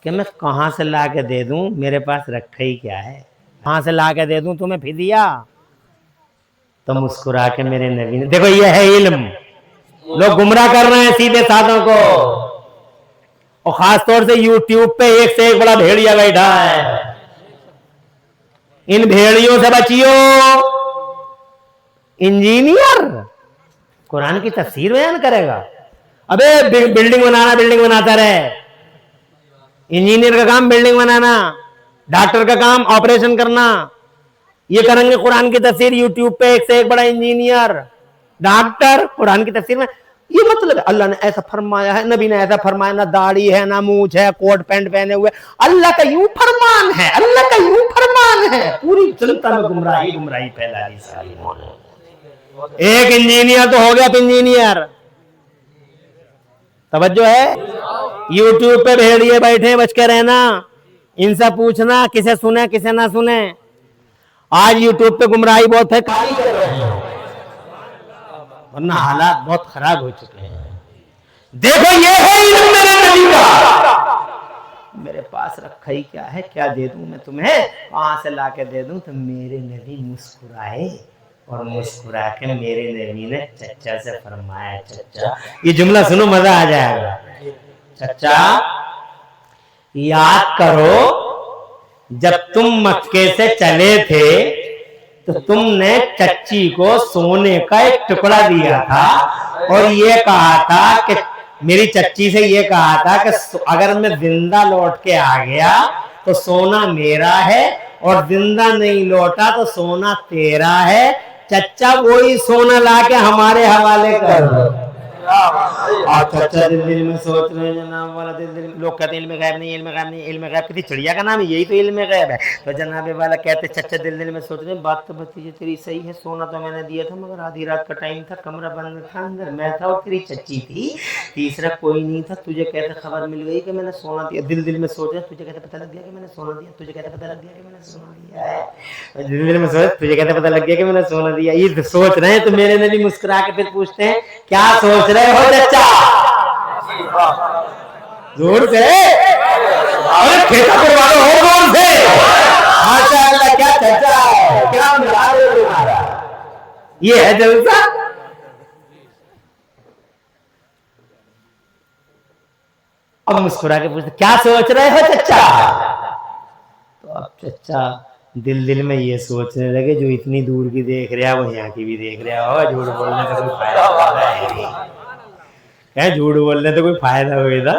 कि मैं कहां से ला के दे दूं, मेरे पास रखा ही क्या है, कहां से ला के दे दूं तुम्हें फिदिया? तो मुस्कुरा के मेरे नबी ने, देखो ये है इल्म। लोग गुमराह कर रहे हैं सीधे साधों को, और खास तौर से यूट्यूब पे एक से एक बड़ा भेड़िया बैठा है। इन भेड़ियों से बचियो। इंजीनियर कुरान की तफसीर बयान करेगा, अबे बिल्डिंग बनाना, बिल्डिंग बनाता रहे। इंजीनियर का काम बिल्डिंग बनाना, डॉक्टर का काम ऑपरेशन करना। ये करेंगे कुरान की तफसीर यूट्यूब पे, एक से एक बड़ा इंजीनियर, डॉक्टर कुरान की तफसीर में। ये मतलब अल्लाह ने ऐसा फरमाया है, नबी ने ऐसा फरमाया, ना दाढ़ी है ना मूंछ है, कोट पैंट पहने हुए, अल्लाह का यूं फरमान है, अल्लाह का यूं फरमान है। पूरी जनता में गुमराही गुमराही फैला दी सारी। एक इंजीनियर तो हो गया, तो इंजीनियर तवज्जो है। यूट्यूब पे भेड़िए बैठे, बच के रहना, इनसे पूछना किसे सुने किसे ना सुने। आज यूट्यूब पे गुमराही बहुत है, वरना हालात बहुत खराब हो चुके हैं। देखो ये है इल्म मेरे नबी का, मेरे पास रखा ही क्या है, क्या दे दूं मैं तुम्हें, कहां से ला के दे दूं? तो मेरे नबी मुस्कुराए, और मुस्कुरा के मेरे नबी ने चचा से फरमाया, चचा, ये जुमला सुनो मजा आ जाएगा, चचा याद करो जब तुम मक्के से चले थे तो तुमने चच्ची को सोने का एक टुकड़ा दिया था, और ये कहा था कि मेरी चच्ची से ये कहा था कि अगर मैं जिंदा लौट के आ गया तो सोना मेरा है, और जिंदा नहीं लौटा तो सोना तेरा है। चच्चा वही सोना लाके हमारे हवाले कर दो। और चच्चा दिल दिल में सोच रहे हैं जनाब वाला, दिल दिल में। लोग कहते हैं इल्म गैब नहीं, इल्म गैब नहीं, इल्म गैब किसी चिड़िया का नाम है, यही तो इल्म गैब है। तो जनाब वाला कहते चच्चा दिल दिल में सोच रहे हैं, बात तो भतीजे तेरी सही है, सोना तो मैंने दिया था मगर आधी रात का टाइम था, कमरा बंद था, अंदर मैं था और तेरी चच्ची थी, तीसरा कोई नहीं था। तुझे कहते खबर मिल गई कि मैंने सोना दिया, दिल दिल में सोच रहे, तुझे कहते पता लग गया कि मैंने सोना दिया, तुझे कहते पता लग गया कि मैंने सोना दिया है, दिल दिल में सोच, तुझे कहते पता लग गया कि मैंने सोना दिया। ये सोच रहे हैं तो मेरे नबी मुस्कुरा के फिर पूछते हैं, क्या सोच रहे हो चच्चा? जोर से, अरे ठेका करवा लो, हो जोर से। माशाअल्लाह, क्या चर्चा है, क्या मिजाज है तुम्हारा, ये है जलसा। अब मुस्कुरा के पूछते, क्या सोच रहे हो चच्चा? तो अब चच्चा दिल दिल में ये सोचने लगे, जो इतनी दूर की देख रहा है वो यहाँ की भी देख रहा होगा, झूठ बोलने का कोई फायदा है, झूठ बोलने तो कोई फायदा होगा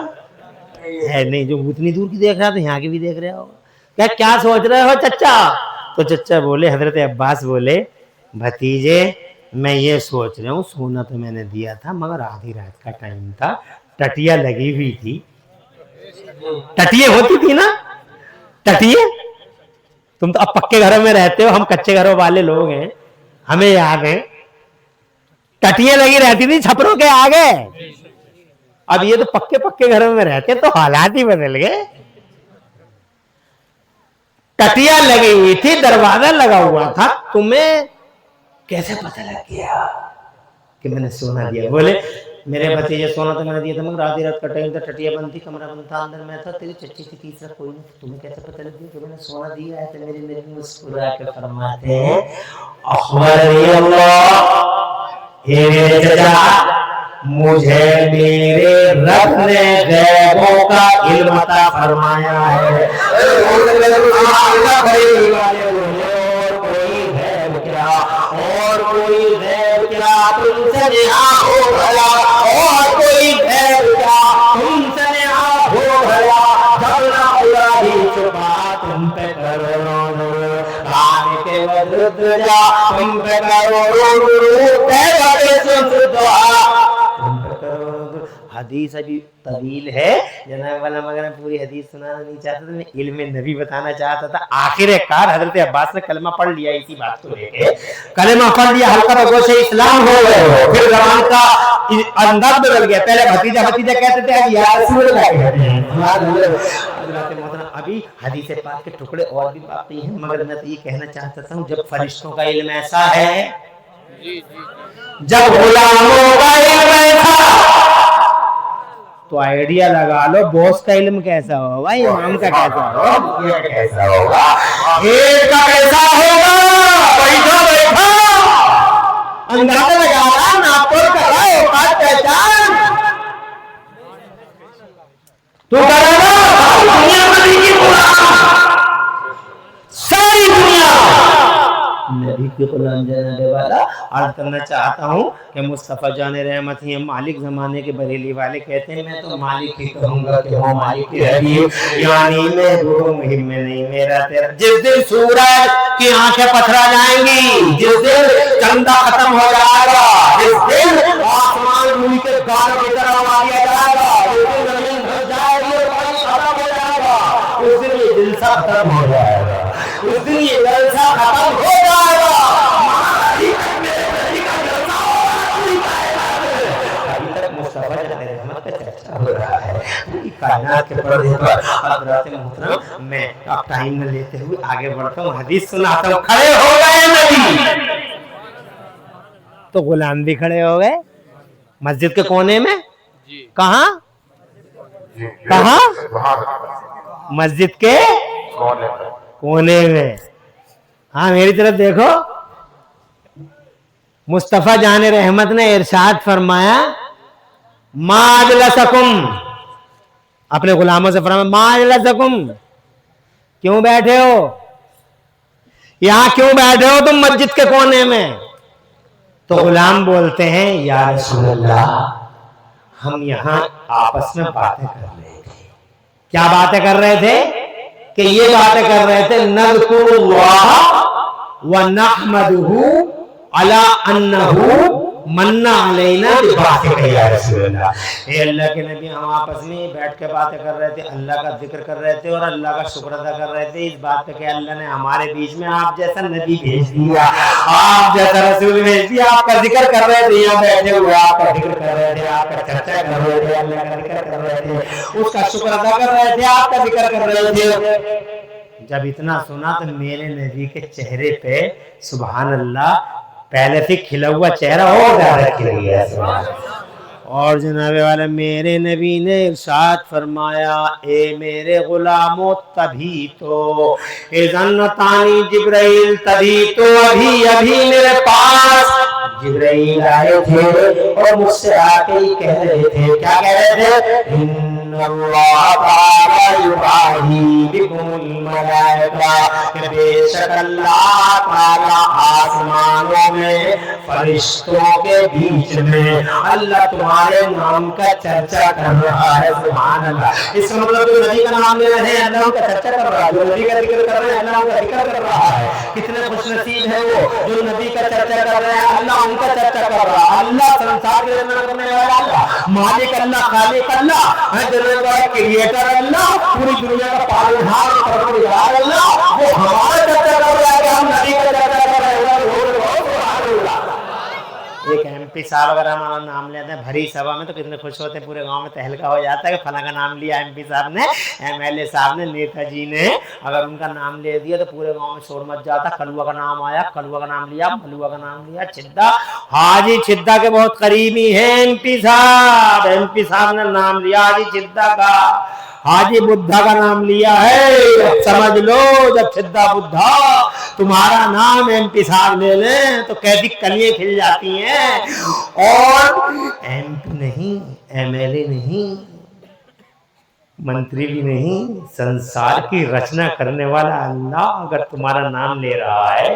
है नहीं, जो उतनी दूर की देख रहा है तो यहाँ की भी देख रहा होगा। क्या सोच रहे हो चच्चा? तो चच्चा बोले, हजरत अब्बास बोले, भतीजे मैं ये सोच रहा हूँ, सोना तो मैंने दिया था मगर आधी रात का टाइम था, टटिया लगी हुई थी, टटिए होती थी ना, टटिए। तुम तो अब पक्के घरों में रहते हो, हम कच्चे घरों वाले लोग हैं, हमें याद है टटिए लगी रहती थी छपरों के आगे। अब ये तो पक्के पक्के घरों में रहते, तो हालात ही बदल गए। टटिया लगी हुई थी, दरवाजा लगा हुआ था, तुम्हें कैसे पता लग गया कि मैंने सोना दिया? बोले मेरे भतीजे सोना तो मैंने दिया था, मगर आधी रात का टाइम था, टटिया बंद थी, कमरा बंद था, अंदर मैं था, तेरी चच्ची थी, तीसरा कोई नहीं, तुम्हें कैसे पता लग गया कि मैंने सोना दिया है? तो मेरे नबी मुस्कुरा के फरमाते हैं, अखबरनी अल्लाह, हे मेरे चचा, मुझे मेरे रब ने गैबों का इल्म अता फरमाया है। और कोई गैब क्या, और कोई गैब क्या तुमसे नेहा हो भला, और कोई गैब क्या तुमसे नेहा हो भला, जब ना खुदा ही छुपा तुम पे करोड़ों नूर, कान के वजूद जा तुम पे करोड़ों नूर, तेरे सुन दुआ। हदीस अभी तवील है जनाब वाला, मगर मैं पूरी हदीस सुनाना नहीं चाहता था, मैं इल्म नबी बताना चाहता था। आखिरकार हजरत अब्बास ने कलमा पढ़ लिया, इसी बात को लेके कलमा पढ़ लिया, हल्का रगों से इस्लाम हो गए। फिर जबान का अंदाज बदल गया, पहले भतीजा भतीजा कहते थे, अब या रसूल कहते हैं। अभी हदीस पाक के टुकड़े और भी बाकी हैं, मगर मैं तो ये कहना चाहता हूँ, जब फरिश्तों का इल्म ऐसा है, जब गुलामों का इल्म ऐसा, तो आइडिया लगा लो बॉस का इल्म कैसा होगा, इमाम का कैसा होगा, कैसा होगा, एक का कैसा होगा। बैठो बैठो, अंदाजा लगा रहा, नापोर कर रहा है, औकात पहचान तू कर रहा, दुनिया बनी की सारी दुनिया नबी के गुलाम जानने वाला। अर्ज करना चाहता हूँ कि मुस्तफ़ा जाने रहमत ही मालिक ज़माने के बरेली वाले कहते हैं, मैं तो मालिक ही कहूँगा कि वो मालिक ही हबीब, यानी मैं वो मुहिम में नहीं मेरा तेरा। जिस दिन सूरज की आंखें पथरा जाएंगी, जिस दिन चंदा खत्म हो जाएगा, जिस दिन आसमान मुड़ी के गाल की तरह उड़ा दिया जाएगा, जिस दिन जमीन धस जाएगी और पानी खत्म हो जाएगा, उस दिन ये जलसा खत्म हो जाएगा, उस दिन ये जलसा खत्म हो जाएगा। हो रहा है कायनात के पर्दे पर। हज़रात मोहतरम, मैं अब टाइम न लेते हुए आगे बढ़ता हूँ, हदीस सुनाता हूँ। खड़े हो गए नबी, तो गुलाम भी खड़े हो गए मस्जिद के कोने में। कहाँ कहाँ? मस्जिद के कोने में। हाँ, मेरी तरफ देखो। मुस्तफ़ा जाने रहमत ने इरशाद फरमाया, माजलसकुम, अपने गुलामों से फरमाया, माजलसकुम, क्यों बैठे हो यहां, क्यों बैठे हो तुम मस्जिद के कोने में? तो गुलाम बोलते हैं, या रसूलल्लाह, हम यहां आपस में बातें कर रहे थे। क्या बातें कर रहे थे? कि ये बातें कर रहे थे, नज़कुरुल्लाह व नहमदुहु अला अन्नहु मन्ना अलैना बिबातिका या रसूलल्लाह। हे अल्लाह के नबी, हम आपस में बैठ के बातें कर रहे थे, अल्लाह का जिक्र कर रहे थे और अल्लाह का शुक्र अदा कर रहे थे इस बात पे कि अल्लाह ने हमारे बीच में आप जैसा नबी भेज दिया, आप जैसा रसूल भेज दिया। आपका जिक्र कर रहे थे, यहाँ बैठे हुए आपका जिक्र कर रहे थे, आपका चर्चा कर रहे थे, अल्लाह का जिक्र कर रहे थे, उसका शुक्र अदा कर रहे थे, आपका जिक्र कर रहे थे। जब इतना सुना तो मेरे नबी के चेहरे पे सुभान अल्लाह, पहले से खिला हुआ चेहरा और ज्यादा खिल गया। और जनाबे वाला मेरे नबी ने इरशाद फरमाया, ए मेरे गुलामों, तभी तो इज़न्नतानी जिब्राइल, तभी तो अभी अभी मेरे पास जिब्राइल आए थे और मुझसे आके ही कह रहे थे, क्या कह रहे थे? अल्लाह ताला युबाही बिकुमुल मलाइका, कि बेशक अल्लाह ताला आसमानों में फरिश्तों के बीच में अल्लाह तुम्हारे नाम का चर्चा कर रहा है। सुभान अल्लाह। इसका मतलब जो नबी का नाम ले रहे हैं, अल्लाह का चर्चा कर रहा है, जो नबी का जिक्र कर रहे हैं, अल्लाह का जिक्र कर रहा है। कितने खुशनसीब है वो जो नबी का चर्चा कर रहे हैं, अल्लाह उनका चर्चा कर रहा है। अल्लाह संसार क्रिएशन करने वाला अल्लाह, मालिक अल्लाह, खालिक अल्लाह, क्रिएटर अल्लाह, पूरी दुनिया का पालनहार परवरदिगार अल्लाह, वो हमारा चर्चा कर रहा है कि हम नबी का चर्चा कर रहे हैं। एक एमपी साहब अगर हमारा नाम लेते हैं भरी सभा में तो कितने खुश होते हैं, पूरे गांव में तहलका हो जाता है कि फला का नाम लिया एमपी साहब ने, एमएलए साहब ने, नेताजी ने, अगर उनका नाम ले दिया तो पूरे गांव में शोर मच जाता। कलुआ का नाम आया, कलुआ का नाम लिया, मलुआ का नाम लिया, छिद्दा, हाजी छिद्दा के बहुत करीबी है एमपी साहब, एमपी साहब ने नाम लिया हाजी छिद्दा का, हाजी बुद्धा का नाम लिया है। समझ लो जब छिद्दा बुद्धा तुम्हारा नाम एमपी साहब ले लें तो कैसी कलियां खिल जाती हैं। और एमपी नहीं, एमएलए नहीं, मंत्री भी नहीं, संसार की रचना करने वाला अल्लाह अगर तुम्हारा नाम ले रहा है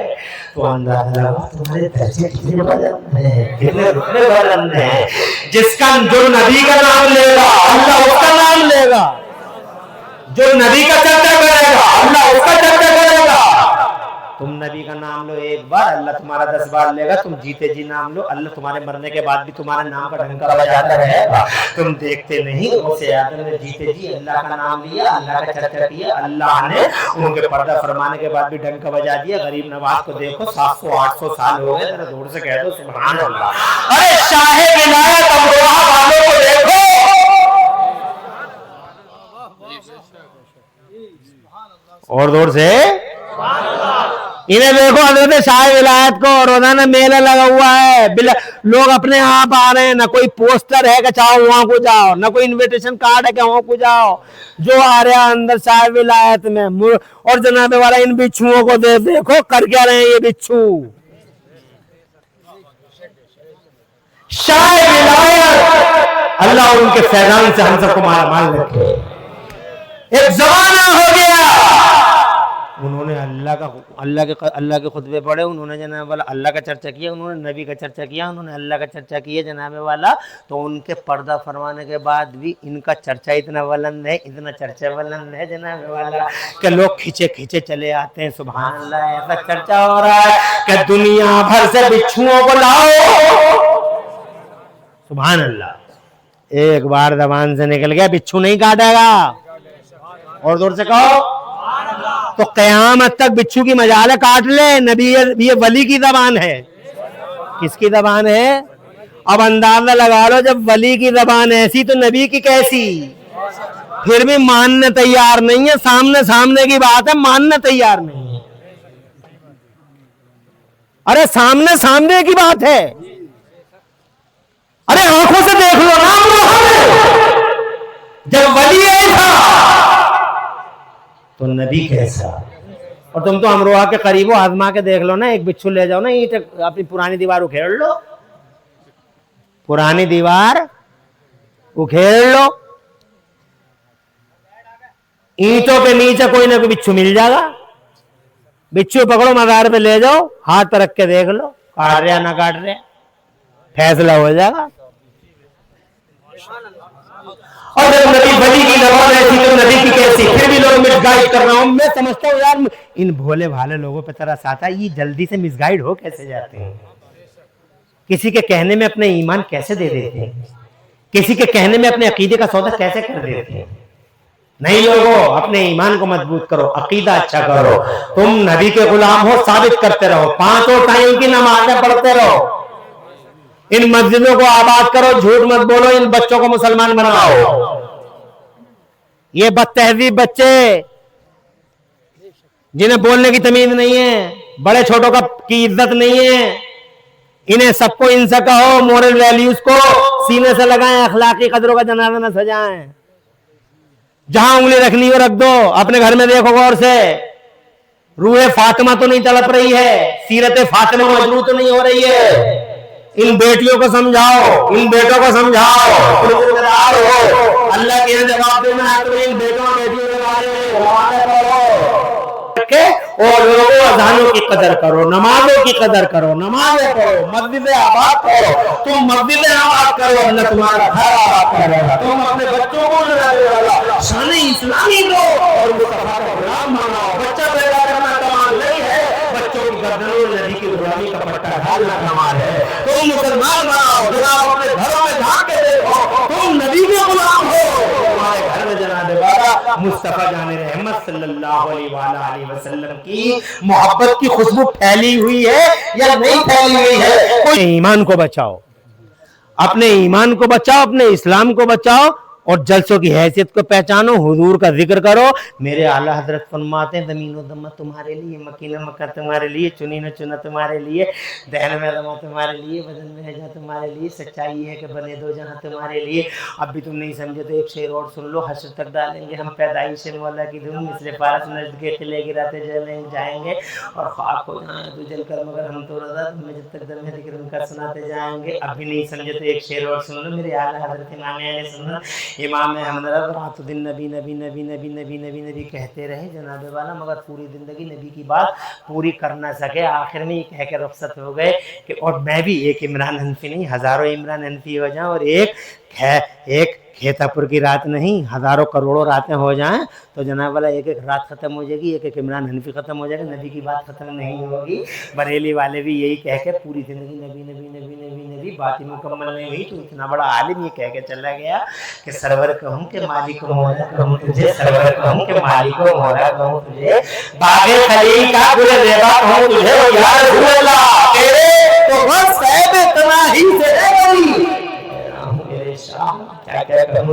तो अंदाजा तुम्हारे दर्जे कितने बुलंद हैं, कितने रुतबे बुलंद हैं। जिसका जो नबी का नाम लेगा अल्लाह उसका नाम लेगा, जो नबी का चर्चा करेगा अल्लाह उसका चर्चा करेगा। तुम नबी का नाम लो एक बार, अल्लाह तुम्हारा 10 बार लेगा। तुम जीते जी नाम लो, अल्लाह तुम्हारे मरने के बाद भी तुम्हारे नाम का डंका बजाता रहेगा। तुम देखते नहीं, उससे आदम ने जीते जी अल्लाह का नाम लिया, अल्लाह का चर्चा किया, अल्लाह ने उनके पर्दा फरमाने के बाद भी डंका बजा दिया। गरीब नवाज को देखो 700-800 साल हो गए, जरा जोर से कह दो सुभान अल्लाह। अरे शाहे विलायत अमरोहा वालों को देखो, और जोर से इन्हें देखो, हजरत शाह विलायत को रोजाना मेला लगा हुआ है, लोग अपने आप आ रहे हैं, ना कोई पोस्टर है कि चाहो वहां को जाओ, ना कोई इनविटेशन कार्ड है कि वहां को जाओ, जो आ रहा है अंदर शाह विलायत में। और जनाबे वाला इन बिच्छुओं को देखो कर क्या रहे हैं ये बिच्छू। शाह विलायत अल्लाह उनके फैजान से हम सबको माला माल रखे। एक जमाना हो गया उन्होंने अल्लाह के खुतबे पढ़े, उन्होंने जनाब वाला अल्लाह का चर्चा किया, उन्होंने नबी का चर्चा किया, उन्होंने अल्लाह का चर्चा किया जनाब वाला। तो उनके पर्दा फरमाने के बाद भी इनका चर्चा इतना बुलंद है, इतना चर्चा बुलंद है जनाब वाला कि लोग खींचे खींचे चले आते हैं। सुभान अल्लाह, ऐसा चर्चा हो रहा है कि दुनिया भर से बिच्छुओं को लाओ। सुभान अल्लाह, एक बार जबान से निकल गया बिच्छू नहीं काटेगा, और जोर से कहो तो कयामत तक बिच्छू की मजाल काट ले। नबी ये वली की जबान है, किसकी जबान है? अब अंदाजा लगा लो, जब वली की जबान ऐसी तो नबी की कैसी। फिर भी मानने तैयार नहीं है, सामने सामने की बात है, मानने तैयार नहीं है। अरे सामने सामने की बात है, अरे आंखों से देख लो ना। जब वली ऐसा तो नबी कैसा। और तुम तो अमरोहा के करीब हो, आजमा के देख लो ना, एक बिच्छू ले जाओ ना, ईंट अपनी पुरानी दीवार उखेड़ लो, पुरानी दीवार उखेड़ लो, ईंटों के नीचे कोई ना कोई बिच्छू मिल जाएगा। बिच्छू पकड़ो, मजार पे ले जाओ, हाथ पर रख के देख लो, काट रहे ना काट रहे, फैसला हो जाएगा। और जब नबी वली की जबान ऐसी तो नबी की कैसी। फिर भी लोग मिसगाइड कर रहा हूं, मैं समझता हूं यार इन भोले भाले लोगों पे तरस आता है, ये जल्दी से मिसगाइड हो कैसे जाते हैं, किसी के कहने में अपने ईमान कैसे दे देते हैं, किसी के कहने में अपने अकीदे का सौदा कैसे कर देते हैं। नहीं लोगों, अपने ईमान को मजबूत करो, अकीदा अच्छा करो, तुम नबी के गुलाम हो साबित करते रहो, 5 टाइम की नमाजें पढ़ते रहो, इन मस्जिदों को आबाद करो, झूठ मत बोलो, इन बच्चों को मुसलमान बनाओ। ये बदतहजीब बच्चे जिन्हें बोलने की तमीज नहीं है, बड़े छोटों की इज्जत नहीं है, इन्हें सबको इनसे कहो, मोरल वैल्यूज को सीने से लगाएं, अखलाकी कदरों का जनाजा न सजाएं। जहां उंगली रखनी हो रख दो। अपने घर में देखो गौर से, रूहे फातिमा तो नहीं तड़प रही है, सीरत फातिमा मजरू तो नहीं हो रही है। इन बेटियों को समझाओ, इन बेटों को समझाओ, जिम्मेदार हो, अल्लाह के जवाब देना है तो इन बेटों बेटियों के बारे में और लोगों अज़ानों की कदर करो, नमाजों की कदर करो, नमाजें पढ़ो, मस्जिदें आबाद करो। तुम मस्जिदें आबाद करो, अल्लाह तुम्हारा घर आबाद करेगा। तुम अपने बच्चों को शान इस्लामी दो और मुस्तफा का गुलाम बनाओ। बच्चा पैदा करना कमाल नहीं है, बच्चों की गर्दनों नबी की गुलामी का पट्टा डालना कमाल है। तुम मुसलमान बनाओ, जनाब अपने घर मुस्तफा जाने रहमत सल्लल्लाहु अलैहि वसल्लम की मोहब्बत की खुशबू फैली हुई है या नहीं फैली हुई है। कोई ईमान को बचाओ, अपने ईमान को बचाओ, अपने इस्लाम को बचाओ और जलसों की हैसियत को पहचानो, हुजूर का जिक्र करो। मेरे आला हजरत फरमाते हैं ज़मीन दमा तुम्हारे लिए, मकीन मक्का तुम्हारे लिए, चुनी न चुना तुम्हारे लिए, दहन में दमा तुम्हारे लिए, बदन में है जहाँ तुम्हारे लिए, सच्चाई है कि बने दो जहाँ तुम्हारे लिए। अब भी तुम नहीं समझे तो एक शेर और सुन लो। हश्र तक डालेंगे हम पैदाइश मौला की धूम, इसलिए फारस नजद के किले गिराते जलेंगे जाएंगे और खाक हो जाए तो जल कर मगर हम तो रजा तुम्हें जब तक दम है जिक्र उनका सुनाते जाएंगे। अब भी नहीं समझे तो एक शेर और सुन लो। मेरे आला हजरत इमाम अहले सुन्नत इमाम अहमद रातुद्दीन नबी नबी नबी नबी नबी नबी नबी कहते रहे जनाबे वाला, मगर पूरी जिंदगी नबी की बात पूरी कर ना सके। आखिर में ये कह के रुखसत हो गए कि और मैं भी एक इमरान हनफी नहीं हजारों इमरान हनफी हो जाऊं, और एक खेतापुर की रात नहीं हजारों करोड़ों रातें हो जाएं तो जनाब वाला एक एक रात खत्म हो जाएगी, एक एक इमरान हनफी खत्म हो जाएगा, नबी की बात खत्म नहीं होगी। बरेली वाले भी यही कह के पूरी जिंदगी नबी नबी नबी नबी नबी बात ही मुकम्मल नहीं हुई। तो इतना बड़ा आलिम ये कह के चला गया कि सरवर कहूँ के मालिक मौला कहूँ तुझे, सरवर कहूँ के मालिक मौला कहूँ तुझे, बागे खलील का गुलज़ेबा कहूँ तुझे, या रसूल अल्लाह तेरे तो बस साहिब तनाही से है मेरे शाह क्या क्या कहूँ।